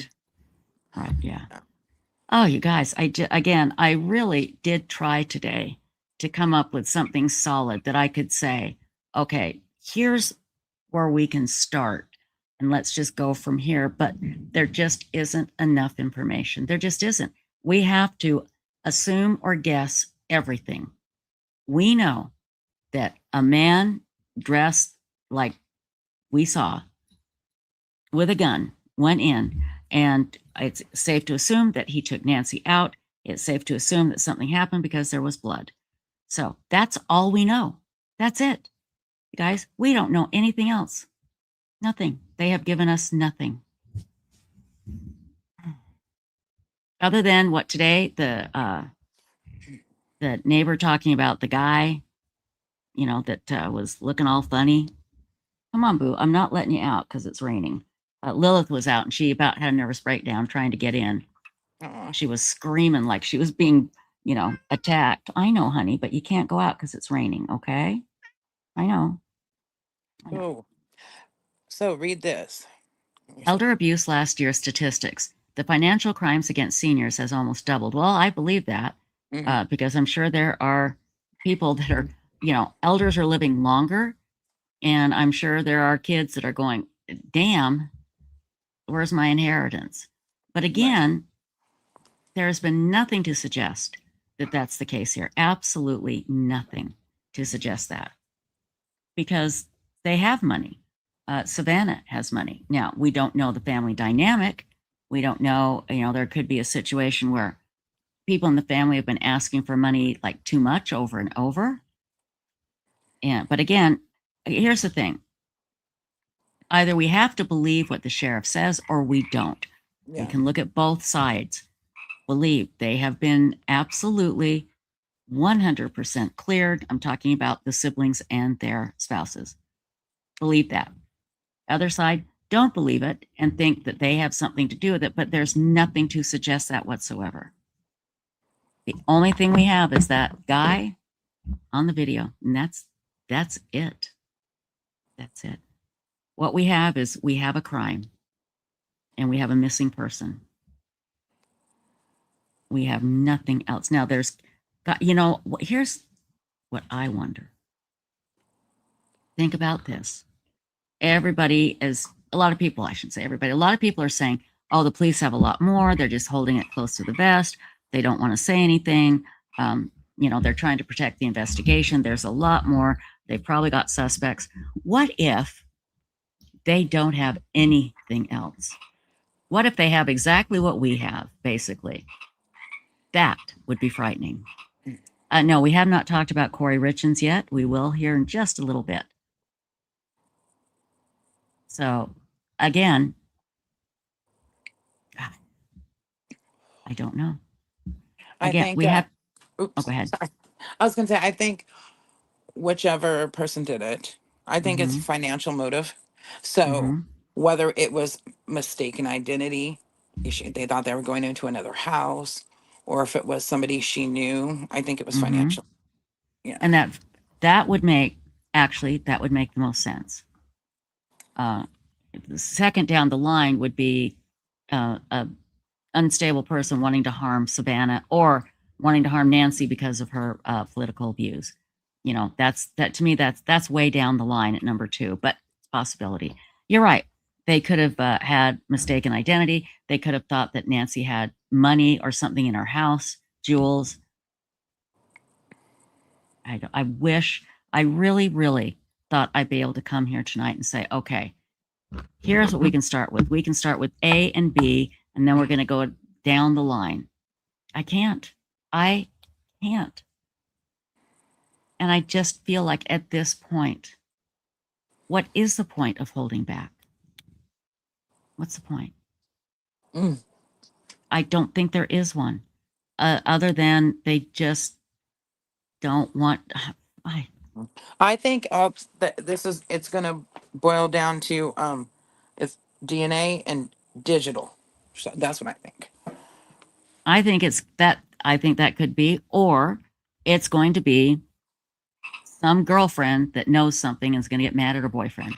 Speaker 1: Right. Yeah.
Speaker 2: Yeah.
Speaker 1: Oh, you guys, I really did try today to come up with something solid that I could say, okay, here's where we can start and let's just go from here. But there just isn't enough information. There just isn't. We have to assume or guess everything. We know that a man dressed like we saw with a gun went in, and it's safe to assume that he took Nancy out. It's safe to assume that something happened because there was blood. So that's all we know. That's it. Guys, we don't know anything else. Nothing. They have given us nothing. Other than what today, the neighbor talking about the guy, you know, that was looking all funny. Come on, boo. I'm not letting you out because it's raining. Lilith was out and she about had a nervous breakdown trying to get in. She was screaming like she was being, you know, attacked. I know, honey, but you can't go out because it's raining, okay? I know.
Speaker 2: Oh. So read this.
Speaker 1: Elder abuse last year statistics. The financial crimes against seniors has almost doubled. Well, I believe that because I'm sure there are people that are, you know, elders are living longer. And I'm sure there are kids that are going, damn, where's my inheritance? But again, there's been nothing to suggest that that's the case here. Absolutely nothing to suggest that. Because they have money. Savannah has money. Now, we don't know the family dynamic. We don't know, you know, there could be a situation where people in the family have been asking for money like too much over and over. But again, here's the thing. Either we have to believe what the sheriff says or we don't. Yeah. We can look at both sides. Believe they have been absolutely 100% cleared. I'm talking about the siblings and their spouses. Believe that. Other side, don't believe it and think that they have something to do with it, but there's nothing to suggest that whatsoever. The only thing we have is that guy on the video, and that's it. That's it. What we have is we have a crime and we have a missing person. We have nothing else. Now there's, you know, here's what I wonder. Think about this. Everybody is, a lot of people, I shouldn't say everybody, a lot of people are saying, oh, the police have a lot more. They're just holding it close to the vest. They don't want to say anything. You know, they're trying to protect the investigation. There's a lot more. They've probably got suspects. What if they don't have anything else? What if they have exactly what we have, basically? That would be frightening. No, we have not talked about Kouri Richins yet. We will here in just a little bit. So, again, God, I don't know.
Speaker 2: I
Speaker 1: Again,
Speaker 2: think,
Speaker 1: we have. Oh,
Speaker 2: oops,
Speaker 1: go ahead.
Speaker 2: sorry. I was going to say, I think whichever person did it, I think it's
Speaker 1: Mm-hmm.
Speaker 2: financial motive. So
Speaker 1: Mm-hmm.
Speaker 2: whether it was mistaken identity, they thought they were going into another house, or if it was somebody she knew, I think it was
Speaker 1: Mm-hmm.
Speaker 2: financial. Yeah.
Speaker 1: And that would make the most sense. The second down the line would be a unstable person wanting to harm Savannah or wanting to harm Nancy because of her political views. You know, that to me, that's way down the line at number 2, but it's a possibility. You're right. They could have had mistaken identity. They could have thought that Nancy had money or something in her house, jewels. I wish, I really, really thought I'd be able to come here tonight and say, okay, here's what we can start with. We can start with A and B, and then we're going to go down the line. I can't. I can't. And I just feel like at this point, what is the point of holding back? What's the point?
Speaker 2: Mm.
Speaker 1: I don't think there is one, other than they just don't want.
Speaker 2: I think it's going to boil down to it's DNA and digital. So that's what I think.
Speaker 1: I think it's that. I think that could be, or it's going to be some girlfriend that knows something and is going to get mad at her boyfriend,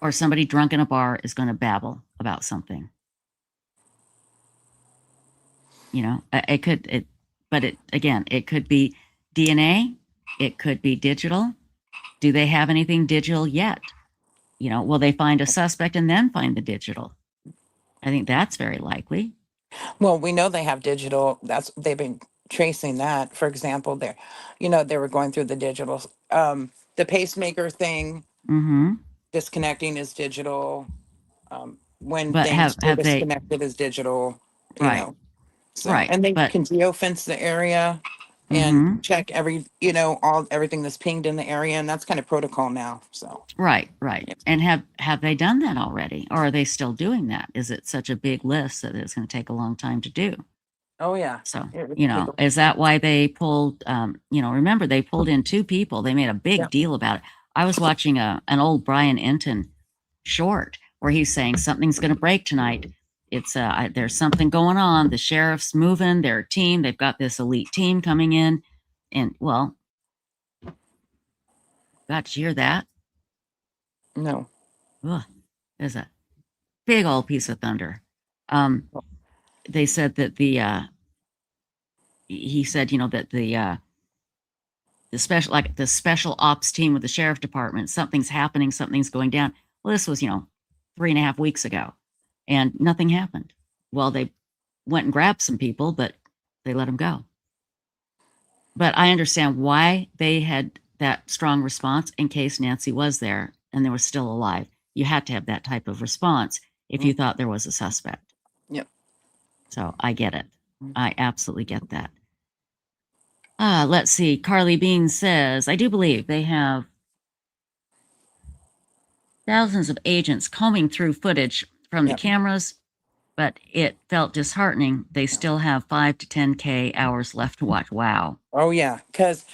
Speaker 1: or somebody drunk in a bar is going to babble about something. You know, it could. But again, it could be DNA. It could be digital. Do they have anything digital yet? You know, will they find a suspect and then find the digital? I think that's very likely.
Speaker 2: Well, we know they have digital. They've been tracing that. For example, they were going through the digital, the pacemaker thing,
Speaker 1: Mm-hmm.
Speaker 2: disconnecting is digital. When
Speaker 1: But
Speaker 2: things were
Speaker 1: have they?
Speaker 2: disconnected is digital,
Speaker 1: Right.
Speaker 2: So,
Speaker 1: Right.
Speaker 2: and they
Speaker 1: But
Speaker 2: can geofence the area and
Speaker 1: mm-hmm.
Speaker 2: check everything that's pinged in the area. And that's kind of protocol now. So,
Speaker 1: Right. Right.
Speaker 2: yeah.
Speaker 1: And have they done that already, or are they still doing that? Is it such a big list that it's going to take a long time to do?
Speaker 2: Oh, yeah.
Speaker 1: So,
Speaker 2: It would
Speaker 1: you
Speaker 2: take
Speaker 1: know, is that why they pulled, remember they pulled in 2 people. They made a big
Speaker 2: Yeah.
Speaker 1: deal about it. I was watching an old Brian Enton short where he's saying something's going to break tonight. It's there's something going on. The sheriff's moving their team. They've got this elite team coming in. And well, got you hear that?
Speaker 2: No.
Speaker 1: Ugh, there's a big old piece of thunder. They said that he said, that the special ops team with the sheriff department, something's happening, something's going down. Well, this was, 3.5 weeks ago, and nothing happened. Well, they went and grabbed some people, but they let them go. But I understand why they had that strong response in case Nancy was there and they were still alive. You had to have that type of response if you thought there was a suspect.
Speaker 2: Yep.
Speaker 1: So I get it. I absolutely get that. Let's see. Carly Bean says, I do believe they have thousands of agents combing through footage from the
Speaker 2: Yep.
Speaker 1: cameras, but it felt disheartening. They still have 5 to 10K hours left to watch. Wow.
Speaker 2: Oh, yeah. Because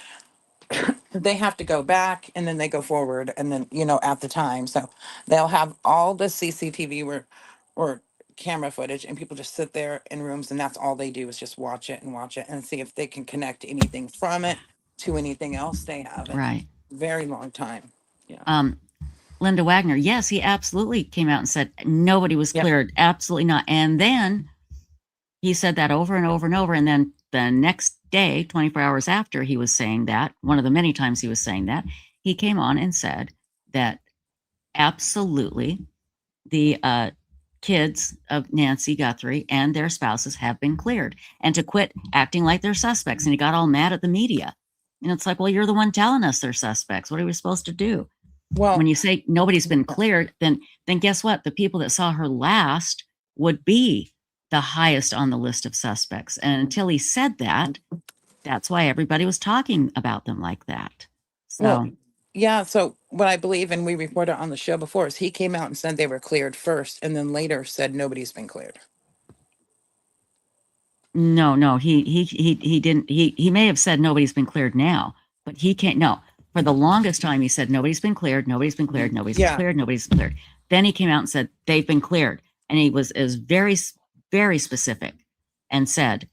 Speaker 2: they have to go back and then they go forward and then, at the time. So they'll have all the CCTV or camera footage and people just sit there in rooms and that's all they do is just watch it and see if they can connect anything from it to anything else they have.
Speaker 1: Right.
Speaker 2: Very long time. Yeah.
Speaker 1: Linda Wagner, yes, he absolutely came out and said nobody was
Speaker 2: Yep.
Speaker 1: cleared. Absolutely not. And then he said that over and over and over. And then the next day, 24 hours after he was saying that, one of the many times he was saying that, he came on and said that absolutely the kids of Nancy Guthrie and their spouses have been cleared and to quit acting like they're suspects. And he got all mad at the media. And it's like, well, you're the one telling us they're suspects. What are we supposed to do?
Speaker 2: Well,
Speaker 1: When you say nobody's been cleared, then guess what? The people that saw her last would be the highest on the list of suspects. And until he said that, that's why everybody was talking about them like that. So,
Speaker 2: Well, yeah. So what I believe, and we reported on the show before, is he came out and said they were cleared first, and then later said nobody's been cleared.
Speaker 1: no, he didn't. He may have said nobody's been cleared now, but he can't. No, for the longest time he said nobody's been cleared, nobody's been cleared, nobody's been
Speaker 2: Yeah.
Speaker 1: cleared, nobody's been cleared. Then he came out and said they've been cleared, and he was very specific, and said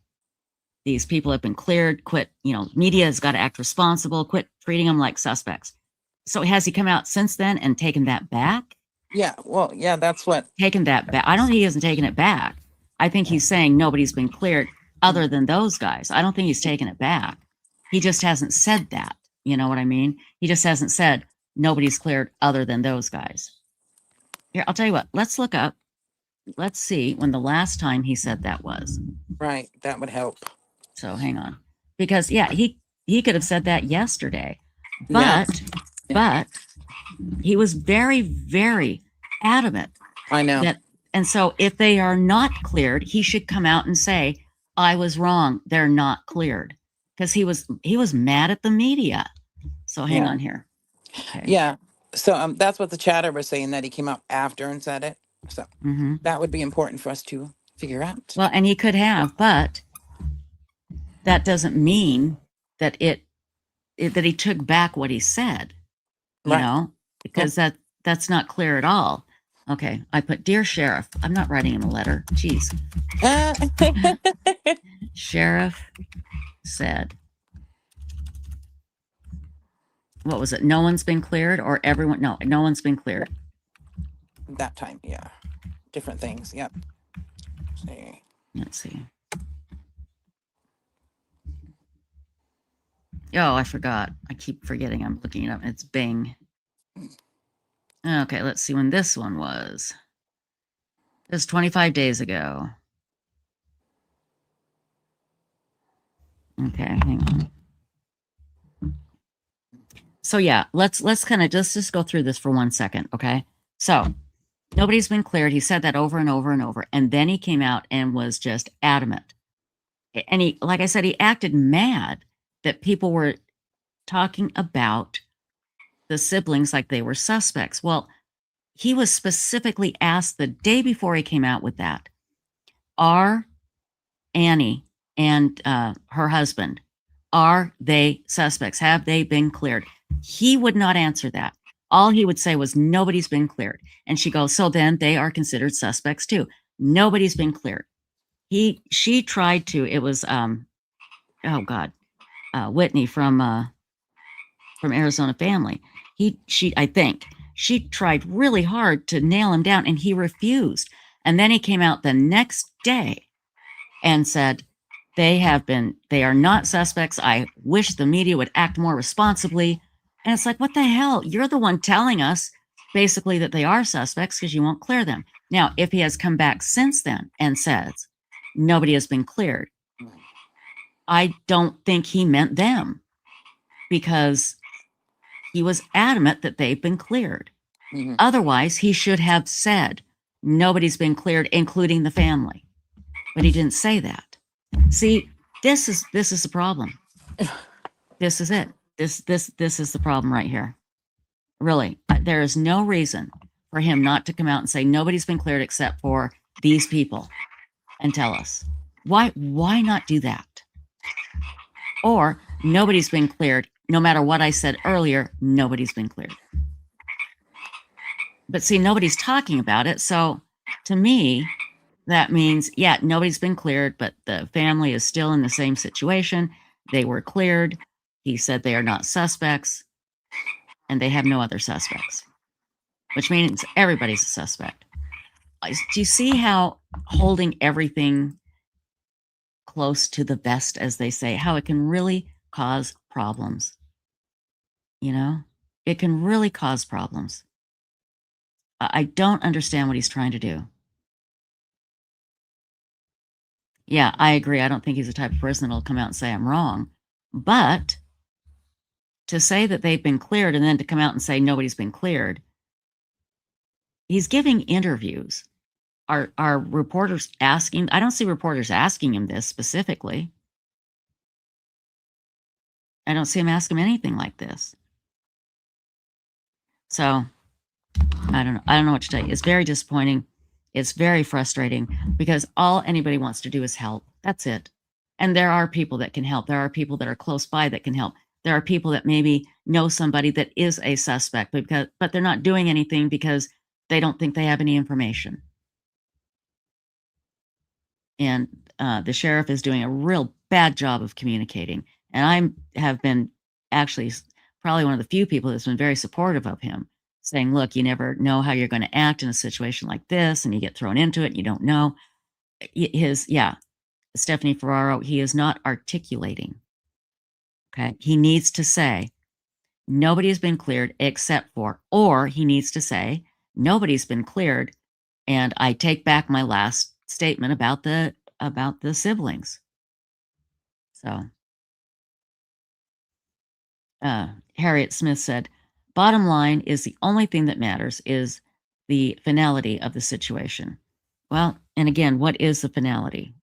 Speaker 1: these people have been cleared. Quit. Media has got to act responsible. Quit treating them like suspects. So has he come out since then and taken that back?
Speaker 2: Yeah. Well, yeah, that's what.
Speaker 1: Taken that back? I don't think he hasn't taken it back. I think he's saying nobody's been cleared other than those guys. I don't think he's taken it back. He just hasn't said that. You know what I mean? He just hasn't said nobody's cleared other than those guys. Here, I'll tell you what. Let's look up. Let's see when the last time he said that was.
Speaker 2: Right. That would help.
Speaker 1: So hang on. Because yeah, he could have said that yesterday.
Speaker 2: Yeah.
Speaker 1: But he was very, very adamant
Speaker 2: I know.
Speaker 1: that, and so if they are not cleared, he should come out and say, I was wrong. They're not cleared. Because he was mad at the media. So hang
Speaker 2: Yeah.
Speaker 1: on here. Okay.
Speaker 2: Yeah. So that's what the chatter was saying, that he came out after and said it. So
Speaker 1: Mm-hmm.
Speaker 2: that would be important for us to figure out.
Speaker 1: Well, and he could have, but that doesn't mean that that he took back what he said. You
Speaker 2: Right.
Speaker 1: know, because that's not clear at all. Okay, I put, Dear Sheriff. I'm not writing him a letter. Jeez. Sheriff said, what was it? No one's been cleared, or everyone? No one's been cleared.
Speaker 2: That time, yeah. Different things. Yep. See.
Speaker 1: Let's see. Oh, I forgot. I keep forgetting. I'm looking it up. It's Bing. Okay, let's see when this one was. It was 25 days ago. Okay, hang on. So yeah, let's kind of just go through this for 1 second, okay? So nobody's been cleared. He said that over and over and over, and then he came out and was just adamant. And he, like I said, he acted mad that people were talking about the siblings like they were suspects. Well, he was specifically asked the day before he came out with that, are Annie and her husband, are they suspects? Have they been cleared? He would not answer that. All he would say was, nobody's been cleared. And she goes, so then they are considered suspects too. Nobody's been cleared. She tried to, it was, Whitney from Arizona Family. I think she tried really hard to nail him down, and he refused. And then he came out the next day and said, they are not suspects. I wish the media would act more responsibly. And it's like, what the hell? You're the one telling us basically that they are suspects because you won't clear them. Now, if he has come back since then and says nobody has been cleared, I don't think he meant them, because he was adamant that they've been cleared.
Speaker 2: Mhm.
Speaker 1: Otherwise, he should have said nobody's been cleared, including the family. But he didn't say that. See, this is the problem. This is it. This is the problem right here. Really, there is no reason for him not to come out and say nobody's been cleared except for these people, and tell us why not do that? Or nobody's been cleared. No matter what I said earlier, nobody's been cleared. But see, nobody's talking about it. So to me, that means, yeah, nobody's been cleared, but the family is still in the same situation. They were cleared. He said they are not suspects, and they have no other suspects, which means everybody's a suspect. Do you see how holding everything close to the vest, as they say, how it can really cause problems? You know, it can really cause problems. I don't understand what he's trying to do. Yeah, I agree. I don't think he's the type of person that'll come out and say I'm wrong. But to say that they've been cleared and then to come out and say nobody's been cleared, he's giving interviews Are reporters asking? I don't see reporters asking him this specifically. I don't see him ask him anything like this. So I don't know. I don't know what to tell you. It's very disappointing. It's very frustrating because all anybody wants to do is help. That's it. And there are people that can help. There are people that are close by that can help. There are people that maybe know somebody that is a suspect, but they're not doing anything because they don't think they have any information. And the sheriff is doing a real bad job of communicating. And I have been actually probably one of the few people that's been very supportive of him, saying, look, you never know how you're going to act in a situation like this, and you get thrown into it and you don't know. Stephanie Ferraro, he is not articulating. Okay. He needs to say, nobody has been cleared except for, or he needs to say, nobody's been cleared, and I take back my last statement about the siblings. So Harriet Smith said, bottom line is the only thing that matters is the finality of the situation. Well, and again, what is the finality?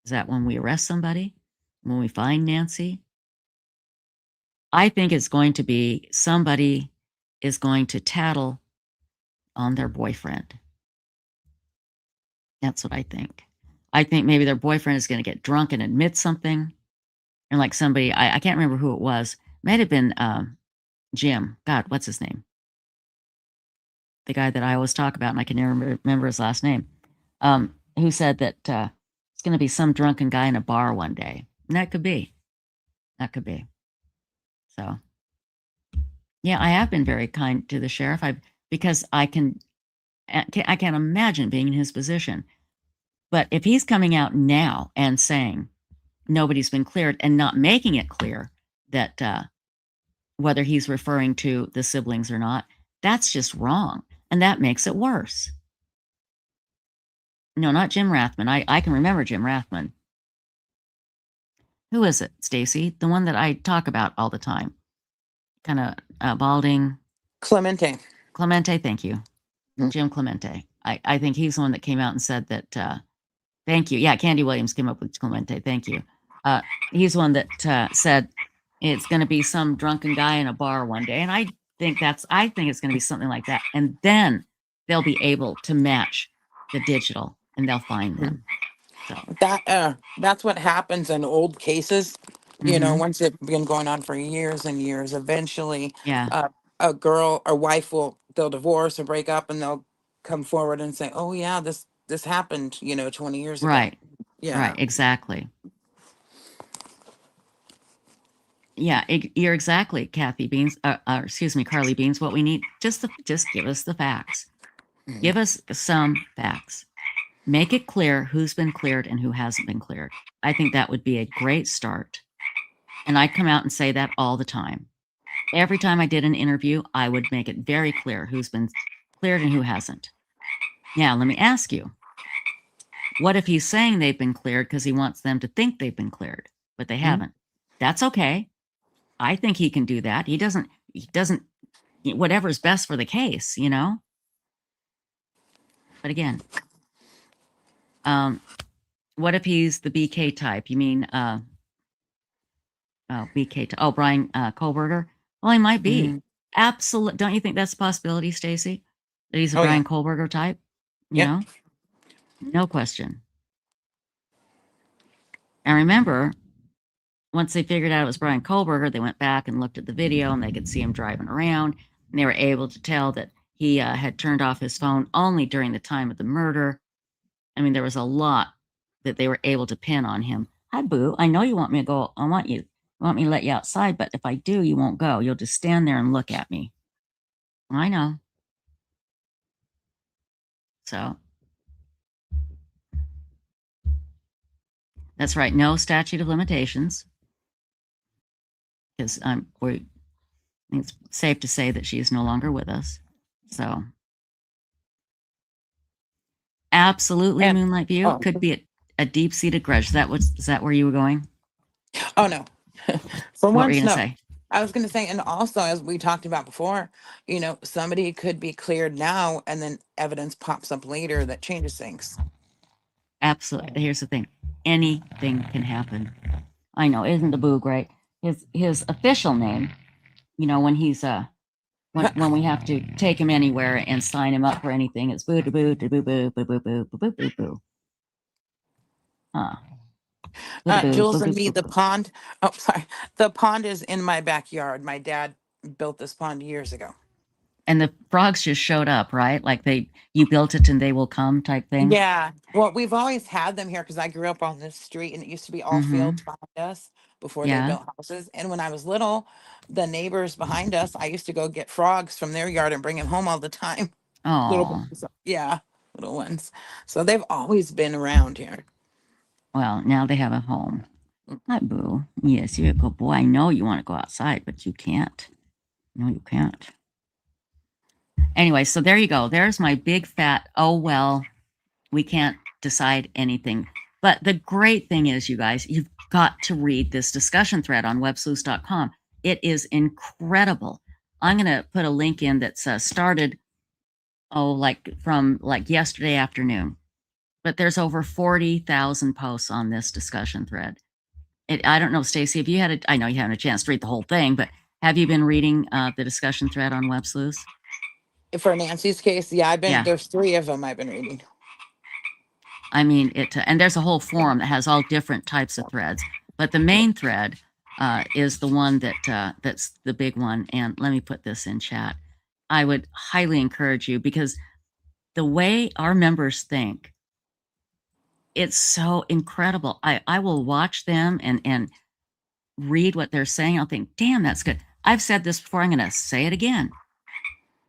Speaker 1: Is that when we arrest somebody? When we find Nancy? I think it's going to be somebody is going to tattle on their boyfriend. That's what I think. I think maybe their boyfriend is going to get drunk and admit something. And like somebody, I can't remember who it was. Might have been Jim. God, what's his name? The guy that I always talk about, and I can never remember his last name. Who said that it's going to be some drunken guy in a bar one day. And that could be. That could be. So, yeah, I have been very kind to the sheriff because I can't imagine being in his position. But if he's coming out now and saying nobody's been cleared and not making it clear that whether he's referring to the siblings or not, that's just wrong. And that makes it worse. No, not Jim Rathman. I can remember Jim Rathman. Who is it, Stacy? The one that I talk about all the time. Kind of balding.
Speaker 2: Clemente.
Speaker 1: Clemente, thank you. Jim Clemente. I think he's the one that came out and said that, thank you. Yeah, Candy Williams came up with Clemente. Thank you. He's the one that said it's going to be some drunken guy in a bar one day. And I think it's going to be something like that. And then they'll be able to match the digital and they'll find them. So
Speaker 2: That's what happens in old cases. You know, once it's been going on for years and years, eventually a girl or wife they'll divorce or break up and they'll come forward and say, oh yeah, this happened, 20 years ago.
Speaker 1: Right.
Speaker 2: Yeah.
Speaker 1: Right. Exactly. Yeah, you're exactly, Kathy Beans. Excuse me, Carly Beans. What we need, just give us the facts. Give us some facts. Make it clear who's been cleared and who hasn't been cleared. I think that would be a great start. And I come out and say that all the time. Every time I did an interview, I would make it very clear who's been cleared and who hasn't. Now, let me ask you, what if he's saying they've been cleared because he wants them to think they've been cleared, but they haven't? That's okay. I think he can do that. He doesn't, whatever's best for the case, But again, what if he's the BK type? You mean, BK, Brian Kohlberger? Well, he might be. Absolutely. Don't you think that's a possibility, Stacy? That he's a Brian Kohlberger type? You know? No question. And remember, once they figured out it was Brian Kohlberger, they went back and looked at the video and they could see him driving around. And they were able to tell that he had turned off his phone only during the time of the murder. I mean, there was a lot that they were able to pin on him. Hi, Boo. I know you want me to go. I want me to let you outside, but if I do, you won't go. You'll just stand there and look at me. I know. So that's right. No statute of limitations. Because it's safe to say that she is no longer with us. So absolutely, and Moonlight View could be a deep-seated grudge. Is that where you were going?
Speaker 2: Oh no.
Speaker 1: What were you gonna say?
Speaker 2: I was going to say, and also as we talked about before, you know, somebody could be cleared now and then evidence pops up later that changes things.
Speaker 1: Absolutely. Here's the thing. Anything can happen. I know, isn't the boo great? His official name, you know, when he's when we have to take him anywhere and sign him up for anything, it's boo to boo to boo boo boo boo boo boo boo boo boo.
Speaker 2: Jules and me, the pond. Oh, sorry. The pond is in my backyard. My dad built this pond years ago.
Speaker 1: And the frogs just showed up, right? Like you built it and they will come type thing.
Speaker 2: Yeah. Well, we've always had them here because I grew up on this street and it used to be all fields behind us before they built houses. And when I was little, the neighbors behind us, I used to go get frogs from their yard and bring them home all the time. Little
Speaker 1: Oh,
Speaker 2: ones. Yeah, little ones. So they've always been around here.
Speaker 1: well, now they have a home. Hi, Boo. Yes, you're a good boy. I know you want to go outside, but you can't. No, you can't. Anyway, so there you go. There's my big fat, oh, well, we can't decide anything. But the great thing is, you guys, you've got to read this discussion thread on websleuths.com. It is incredible. I'm going to put a link in that's started, from yesterday afternoon. But there's over 40,000 posts on this discussion thread. I don't know, Stacy, have you had I know you haven't a chance to read the whole thing, but have you been reading the discussion thread on Websleuths?
Speaker 2: For Nancy's case, yeah, there's 3 of them I've been reading.
Speaker 1: I mean, and there's a whole forum that has all different types of threads, but the main thread is the one that's the big one. And let me put this in chat. I would highly encourage you, because the way our members think, it's so incredible. I will watch them and read what they're saying. I'll think, damn, that's good. I've said this before. I'm going to say it again.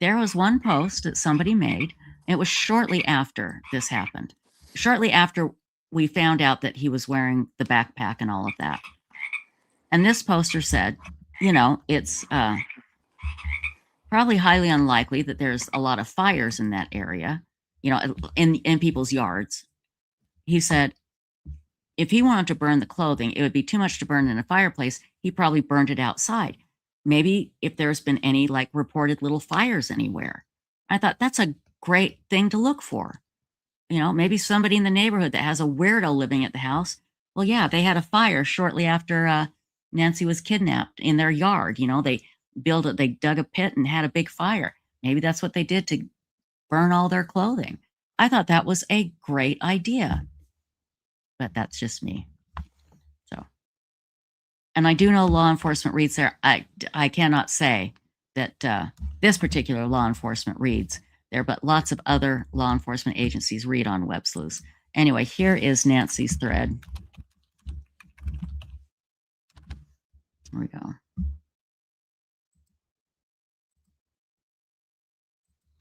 Speaker 1: There was one post that somebody made. It was shortly after this happened. Shortly after we found out that he was wearing the backpack and all of that. And this poster said, you know, it's probably highly unlikely that there's a lot of fires in that area, you know, in people's yards. He said, if he wanted to burn the clothing, it would be too much to burn in a fireplace. He probably burned it outside. Maybe if there's been any reported little fires anywhere. I thought that's a great thing to look for. You know, maybe somebody in the neighborhood that has a weirdo living at the house. Well, yeah, they had a fire shortly after Nancy was kidnapped in their yard. You know, they dug a pit and had a big fire. Maybe that's what they did to burn all their clothing. I thought that was a great idea. But that's just me. So, and I do know law enforcement reads there. I cannot say that this particular law enforcement reads there, but lots of other law enforcement agencies read on Websleuths. Anyway, here is Nancy's thread. Here we go.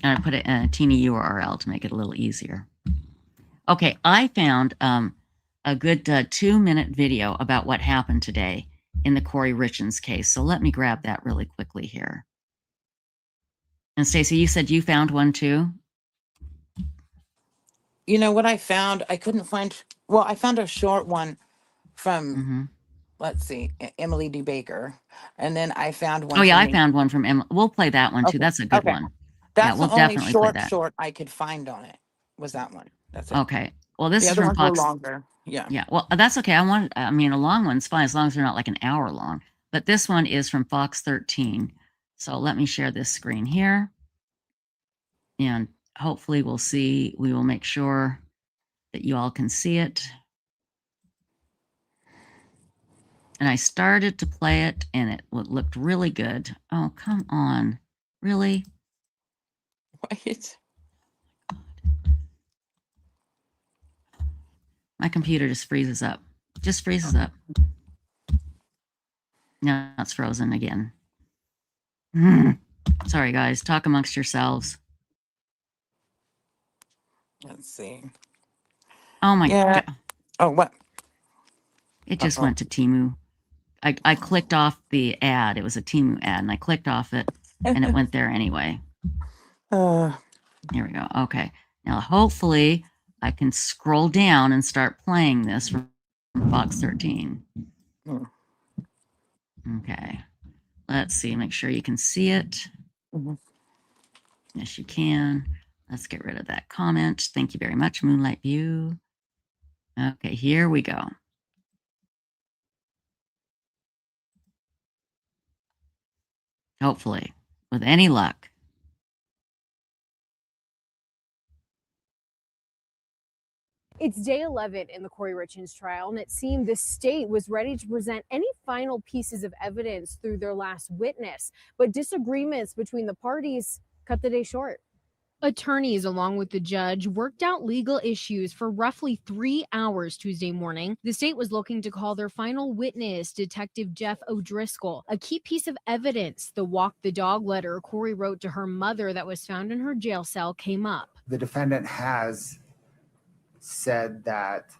Speaker 1: And I put it in a teeny URL to make it a little easier. Okay, I found a good 2-minute video about what happened today in the Kouri Richins case. So let me grab that really quickly here. And Stacey, you said you found one too?
Speaker 2: You know what I found? I couldn't find, well, I found a short one from, let's see, Emily D. Baker. And then I found one.
Speaker 1: Oh yeah, I found one from Emily. We'll play that one too. That's a good one.
Speaker 2: That's
Speaker 1: we'll
Speaker 2: the only
Speaker 1: definitely play that.
Speaker 2: short I could find on it was that one. That's it.
Speaker 1: Okay. Well, this
Speaker 2: The
Speaker 1: is
Speaker 2: other
Speaker 1: from
Speaker 2: ones
Speaker 1: Fox.
Speaker 2: were longer. Yeah.
Speaker 1: Yeah. Well, that's okay. I mean, a long one's fine as long as they're not like an hour long. But this one is from Fox 13. So let me share this screen here. And hopefully we will make sure that you all can see it. And I started to play it and it looked really good. Oh, come on. Really?
Speaker 2: What?
Speaker 1: My computer just freezes up. Just freezes up. Now it's frozen again. Sorry, guys. Talk amongst yourselves.
Speaker 2: Let's see.
Speaker 1: Oh, my God.
Speaker 2: Oh, what?
Speaker 1: It just went to Temu. I clicked off the ad. It was a Temu ad, and I clicked off it, and it went there anyway. Here we go. Okay. Now, hopefully, I can scroll down and start playing this from Fox 13. Okay. Let's see, make sure you can see it.
Speaker 2: Mhm.
Speaker 1: Yes, you can. Let's get rid of that comment. Thank you very much, Moonlight View. Okay, here we go. Hopefully, with any luck.
Speaker 6: It's day 11 in the Kouri Richins trial, and it seemed the state was ready to present any final pieces of evidence through their last witness. But disagreements between the parties cut the day short. Attorneys, along with the judge, worked out legal issues for roughly 3 hours Tuesday morning. The state was looking to call their final witness, Detective Jeff O'Driscoll. A key piece of evidence, the walk the dog letter Kouri wrote to her mother that was found in her jail cell, came up.
Speaker 3: The defendant has said that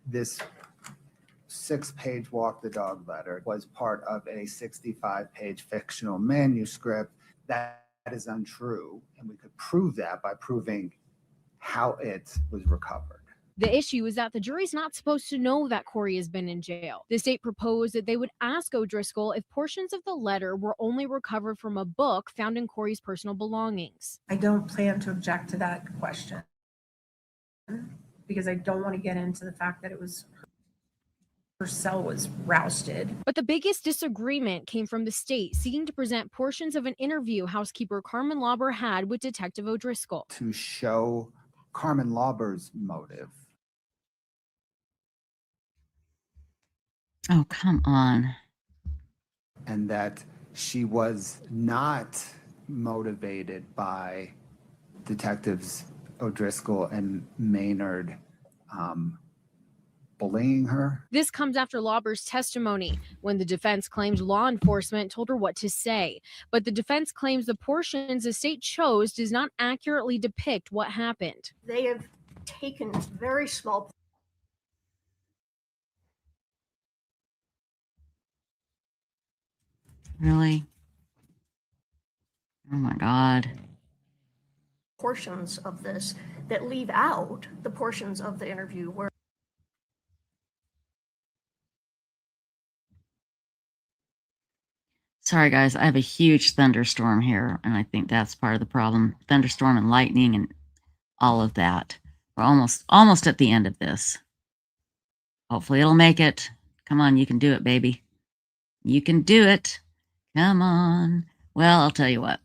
Speaker 3: this 6-page walk the dog letter was part of a 65-page fictional manuscript. That is untrue, and we could prove that by proving how it was recovered.
Speaker 6: The issue is that the jury's not supposed to know that Kouri has been in jail. The state proposed that they would ask O'Driscoll if portions of the letter were only recovered from a book found in Kouri's personal belongings.
Speaker 7: I don't plan to object to that question because I don't want to get into the fact that it was her cell was rousted.
Speaker 6: But the biggest disagreement came from the state seeking to present portions of an interview housekeeper Carmen Lauber had with Detective O'Driscoll.
Speaker 3: To show Carmen Lauber's motive.
Speaker 1: Oh, come on.
Speaker 3: And that she was not motivated by Detectives O'Driscoll and Maynard bullying her.
Speaker 6: This comes after Lauber's testimony, when the defense claimed law enforcement told her what to say. But the defense claims the portions the state chose does not accurately depict what happened.
Speaker 8: They have taken very small
Speaker 1: Really? Oh my God.
Speaker 8: portions of this that leave out the portions of the interview where
Speaker 1: Sorry, guys. I have a huge thunderstorm here, and I think that's part of the problem. Thunderstorm and lightning and all of that. We're almost at the end of this. Hopefully it'll make it. Come on, you can do it, baby. You can do it. Come on. Well, I'll tell you what.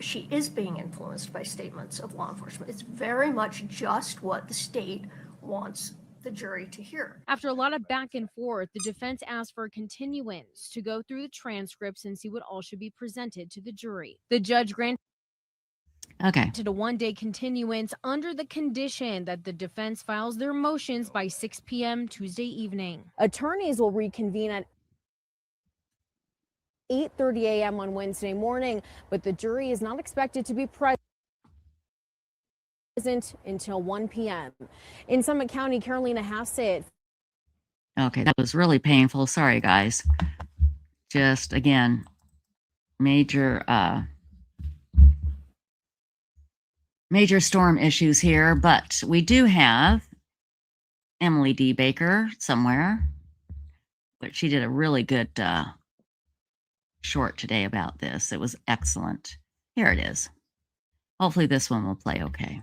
Speaker 8: she is being influenced by statements of law enforcement. It's very much just what the state wants the jury to hear.
Speaker 6: After a lot of back and forth, the defense asked for a continuance to go through the transcripts and see what all should be presented to the jury. The judge granted a 1-day continuance under the condition that the defense files their motions by 6 p.m. Tuesday evening. Attorneys will reconvene at 8:30 a.m. on Wednesday morning, but the jury is not expected to be present until 1 p.m. In Summit County, Carolina Hassett.
Speaker 1: Okay, that was really painful. Sorry, guys. Just, again, major storm issues here, but we do have Emily D. Baker somewhere, but she did a really good short today about this. It was excellent. Here it is. Hopefully this one will play okay.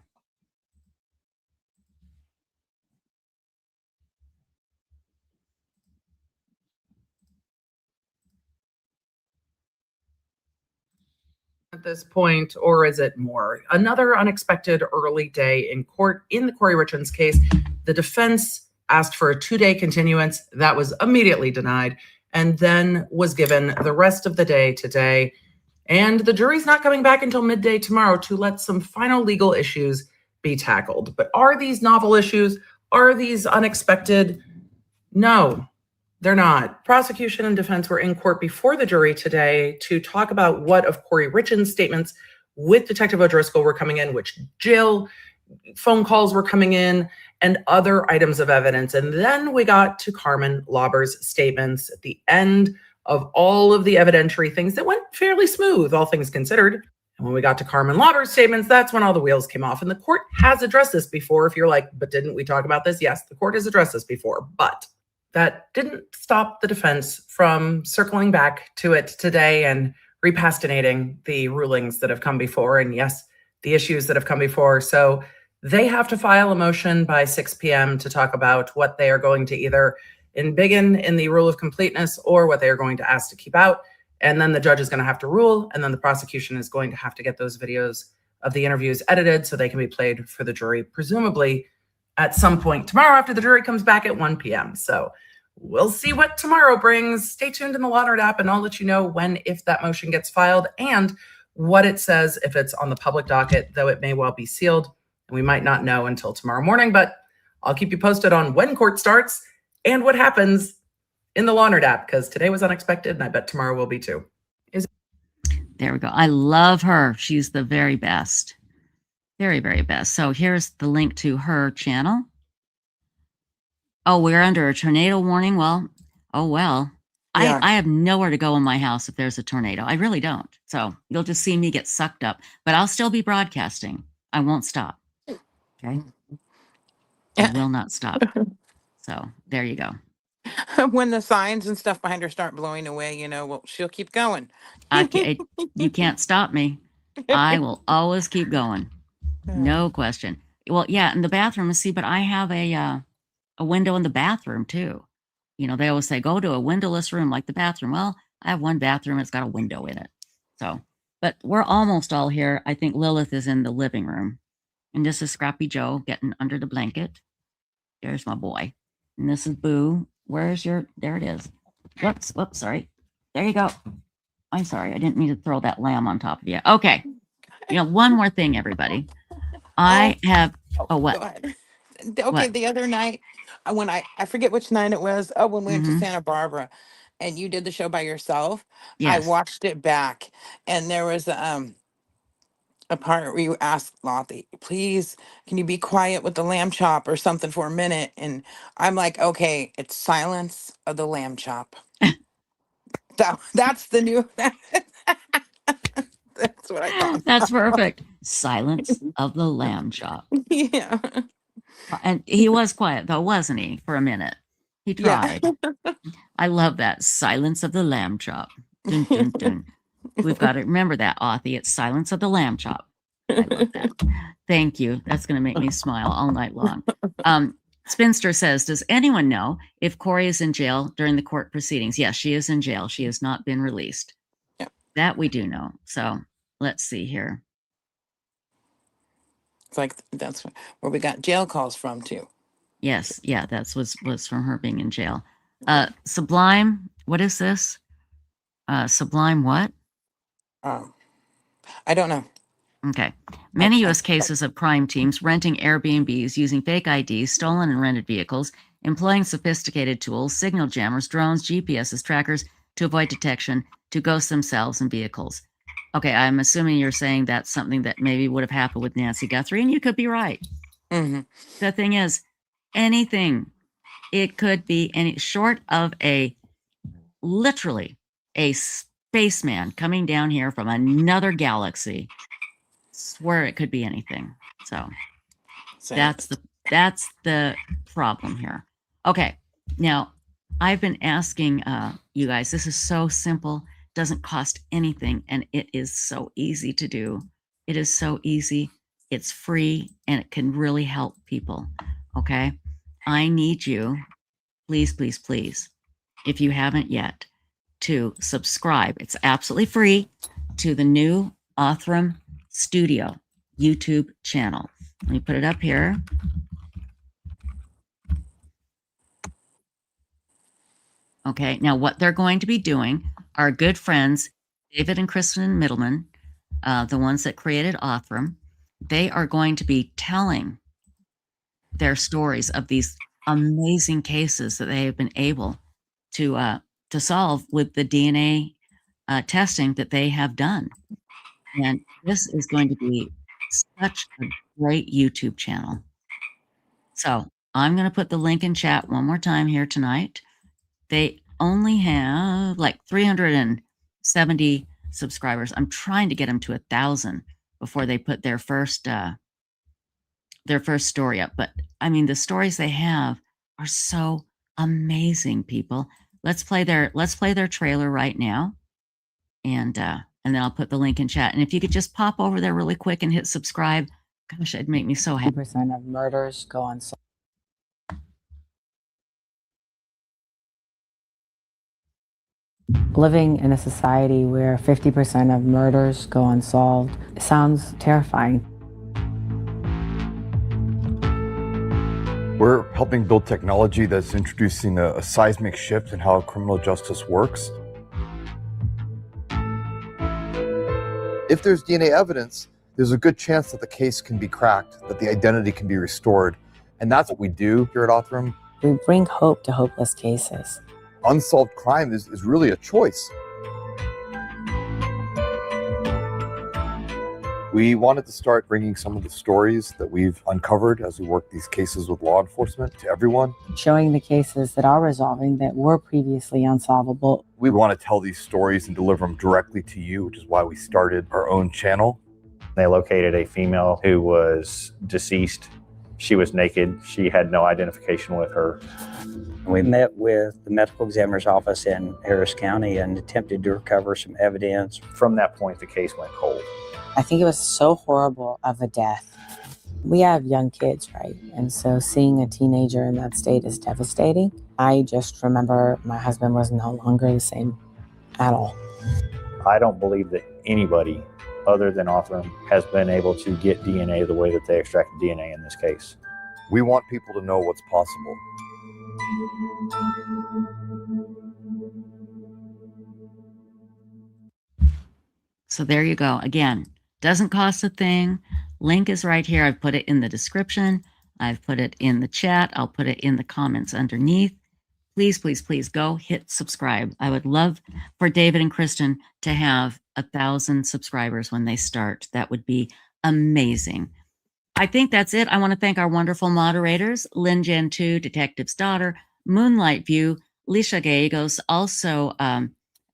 Speaker 9: At this point, or is it more? Another unexpected early day in court in the Kouri Richins case. The defense asked for a 2-day continuance. That was immediately denied and then was given the rest of the day today. And the jury's not coming back until midday tomorrow to let some final legal issues be tackled. But are these novel issues? Are these unexpected? No. They're not. Prosecution and defense were in court before the jury today to talk about what of Kouri Richins' statements with Detective O'Driscoll were coming in, which jail phone calls were coming in, and other items of evidence. And then we got to Carmen Lauber's statements at the end of all of the evidentiary things that went fairly smooth, all things considered. And when we got to Carmen Lauber's statements, that's when all the wheels came off. And the court has addressed this before. If you're like, but didn't we talk about this? Yes, the court has addressed this before, but that didn't stop the defense from circling back to it today and repastinating the rulings that have come before. And yes, the issues that have come before. So they have to file a motion by 6 p.m. to talk about what they are going to either embiggen in the rule of completeness or what they are going to ask to keep out. And then the judge is going to have to rule. And then the prosecution is going to have to get those videos of the interviews edited so they can be played for the jury, presumably at some point tomorrow after the jury comes back at 1 p.m. So we'll see what tomorrow brings. Stay tuned in the Law Nerd app, and I'll let you know when, if that motion gets filed, and what it says if it's on the public docket, though it may well be sealed. And we might not know until tomorrow morning, but I'll keep you posted on when court starts and what happens in the Law Nerd app, because today was unexpected, and I bet tomorrow will be too.
Speaker 1: There we go. I love her. She's the very best. Very, very best. So here's the link to her channel. Oh, we're under a tornado warning. Well, oh, well.
Speaker 2: Yeah.
Speaker 1: I have nowhere to go in my house if there's a tornado. I really don't. So you'll just see me get sucked up. But I'll still be broadcasting. I won't stop. Okay? I will not stop. So there you go.
Speaker 2: When the signs and stuff behind her start blowing away, you know, well, she'll keep going.
Speaker 1: You can't stop me. I will always keep going. No question. Well, yeah, in the bathroom, see, but I have a window in the bathroom too. You know, they always say, go to a windowless room like the bathroom. Well, I have one bathroom. It's got a window in it. So, but we're almost all here. I think Lilith is in the living room. And this is Scrappy Joe getting under the blanket. There's my boy. And this is Boo. Where's your, there it is. Whoops, sorry. There you go. I'm sorry. I didn't mean to throw that lamb on top of you. Okay. You know, one more thing, everybody. I have, what?
Speaker 2: Go ahead. Okay,
Speaker 1: What?
Speaker 2: the other night, when I forget which night it was, when we went to Santa Barbara and you did the show by yourself, I
Speaker 1: Yes.
Speaker 2: watched it back, and there was a part where you asked Lottie, please, can you be quiet with the lamb chop or something for a minute? And I'm like, okay, it's silence of the lamb chop. That's the new, that's what I thought.
Speaker 1: That's perfect. Silence of the lamb chop.
Speaker 2: Yeah.
Speaker 1: And he was quiet, though, wasn't he, for a minute? He tried.
Speaker 2: Yeah.
Speaker 1: I love that. Silence of the lamb chop. Dun, dun, dun. We've got to remember that, Authy. It's silence of the lamb chop. I love that. Thank you. That's going to make me smile all night long. Spinster says, does anyone know if Kouri is in jail during the court proceedings? Yes, she is in jail. She has not been released.
Speaker 2: Yeah.
Speaker 1: That we do know. So let's see here.
Speaker 2: It's like, that's where we got jail calls from too.
Speaker 1: Yes. Yeah, that was from her being in jail. Sublime, what is this? Sublime what?
Speaker 2: I don't know.
Speaker 1: Okay. Many U.S. cases of crime teams renting Airbnbs using fake IDs, stolen and rented vehicles, employing sophisticated tools, signal jammers, drones, GPSs, trackers to avoid detection, to ghost themselves in vehicles. Okay, I'm assuming you're saying that's something that maybe would have happened with Nancy Guthrie, and you could be right.
Speaker 2: Mm-hmm.
Speaker 1: The thing is, anything, it could be any short of literally a spaceman coming down here from another galaxy. Swear it could be anything. So that's the problem here. Okay, now I've been asking you guys, this is so simple, doesn't cost anything, and it is so easy to do. It is so easy, it's free, and it can really help people. Okay, I need you, please, please, please, if you haven't yet, to subscribe. It's absolutely free to the new Othram Studio YouTube channel. Let me put it up here. Okay, now what they're going to be doing, our good friends, David and Kristen Middleman, the ones that created Othram, they are going to be telling their stories of these amazing cases that they have been able to solve with the DNA testing that they have done. And this is going to be such a great YouTube channel. So I'm going to put the link in chat one more time here tonight. They only have like 370 subscribers. I'm trying to get them to 1,000 before they put their first story up. But I mean, the stories they have are so Amazing people. Let's play their trailer right now. And then I'll put the link in chat. And if you could just pop over there really quick and hit subscribe, gosh, it'd make me so happy.
Speaker 10: 50% of murders go unsolved. Living in a society where 50% of murders go unsolved sounds terrifying.
Speaker 11: We're helping build technology that's introducing a seismic shift in how criminal justice works. If there's DNA evidence, there's a good chance that the case can be cracked, that the identity can be restored. And that's what we do here at Othram.
Speaker 10: We bring hope to hopeless cases.
Speaker 11: Unsolved crime is really a choice. We wanted to start bringing some of the stories that we've uncovered as we work these cases with law enforcement to everyone.
Speaker 10: Showing the cases that are resolving that were previously unsolvable.
Speaker 11: We want to tell these stories and deliver them directly to you, which is why we started our own channel.
Speaker 12: They located a female who was deceased. She was naked. She had no identification with her.
Speaker 13: We met with the medical examiner's office in Harris County and attempted to recover some evidence.
Speaker 12: From that point, the case went cold.
Speaker 10: I think it was so horrible of a death. We have young kids, right? And so seeing a teenager in that state is devastating. I just remember my husband was no longer the same at all.
Speaker 12: I don't believe that anybody other than Othram has been able to get DNA the way that they extracted DNA in this case.
Speaker 11: We want people to know what's possible.
Speaker 1: So there you go. Again, doesn't cost a thing. Link is right here. I've put it in the description. I've put it in the chat. I'll put it in the comments underneath. Please, please, please go hit subscribe. I would love for David and Kristen to have 1,000 subscribers when they start. That would be amazing. I think that's it. I want to thank our wonderful moderators, Lynn Jen 2, Detective's Daughter, Moonlight View, Lisha Gallegos, also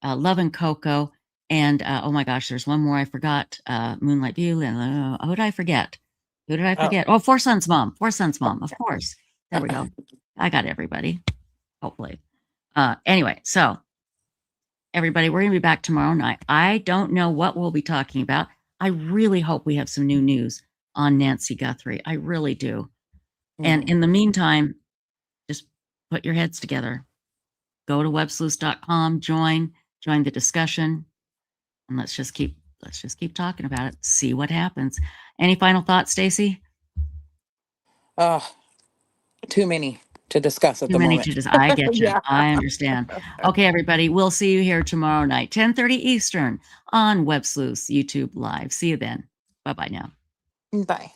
Speaker 1: Love and Coco, and oh my gosh, there's one more I forgot. Moonlight View. Who did I forget? Who did I forget? Oh, Four Sons Mom. Four Sons Mom, of course. There we go. I got everybody, hopefully. Anyway, so everybody, we're going to be back tomorrow night. I don't know what we'll be talking about. I really hope we have some new news on Nancy Guthrie. I really do. And in the meantime, just put your heads together. Go to websleuths.com, join the discussion, and let's just keep talking about it. See what happens. Any final thoughts, Stacy?
Speaker 2: Too many to discuss at the moment.
Speaker 1: I get you.
Speaker 2: Yeah.
Speaker 1: I understand. Okay, everybody, we'll see you here tomorrow night, 10:30 Eastern on Websleuths YouTube Live. See you then. Bye-bye now.
Speaker 2: Bye.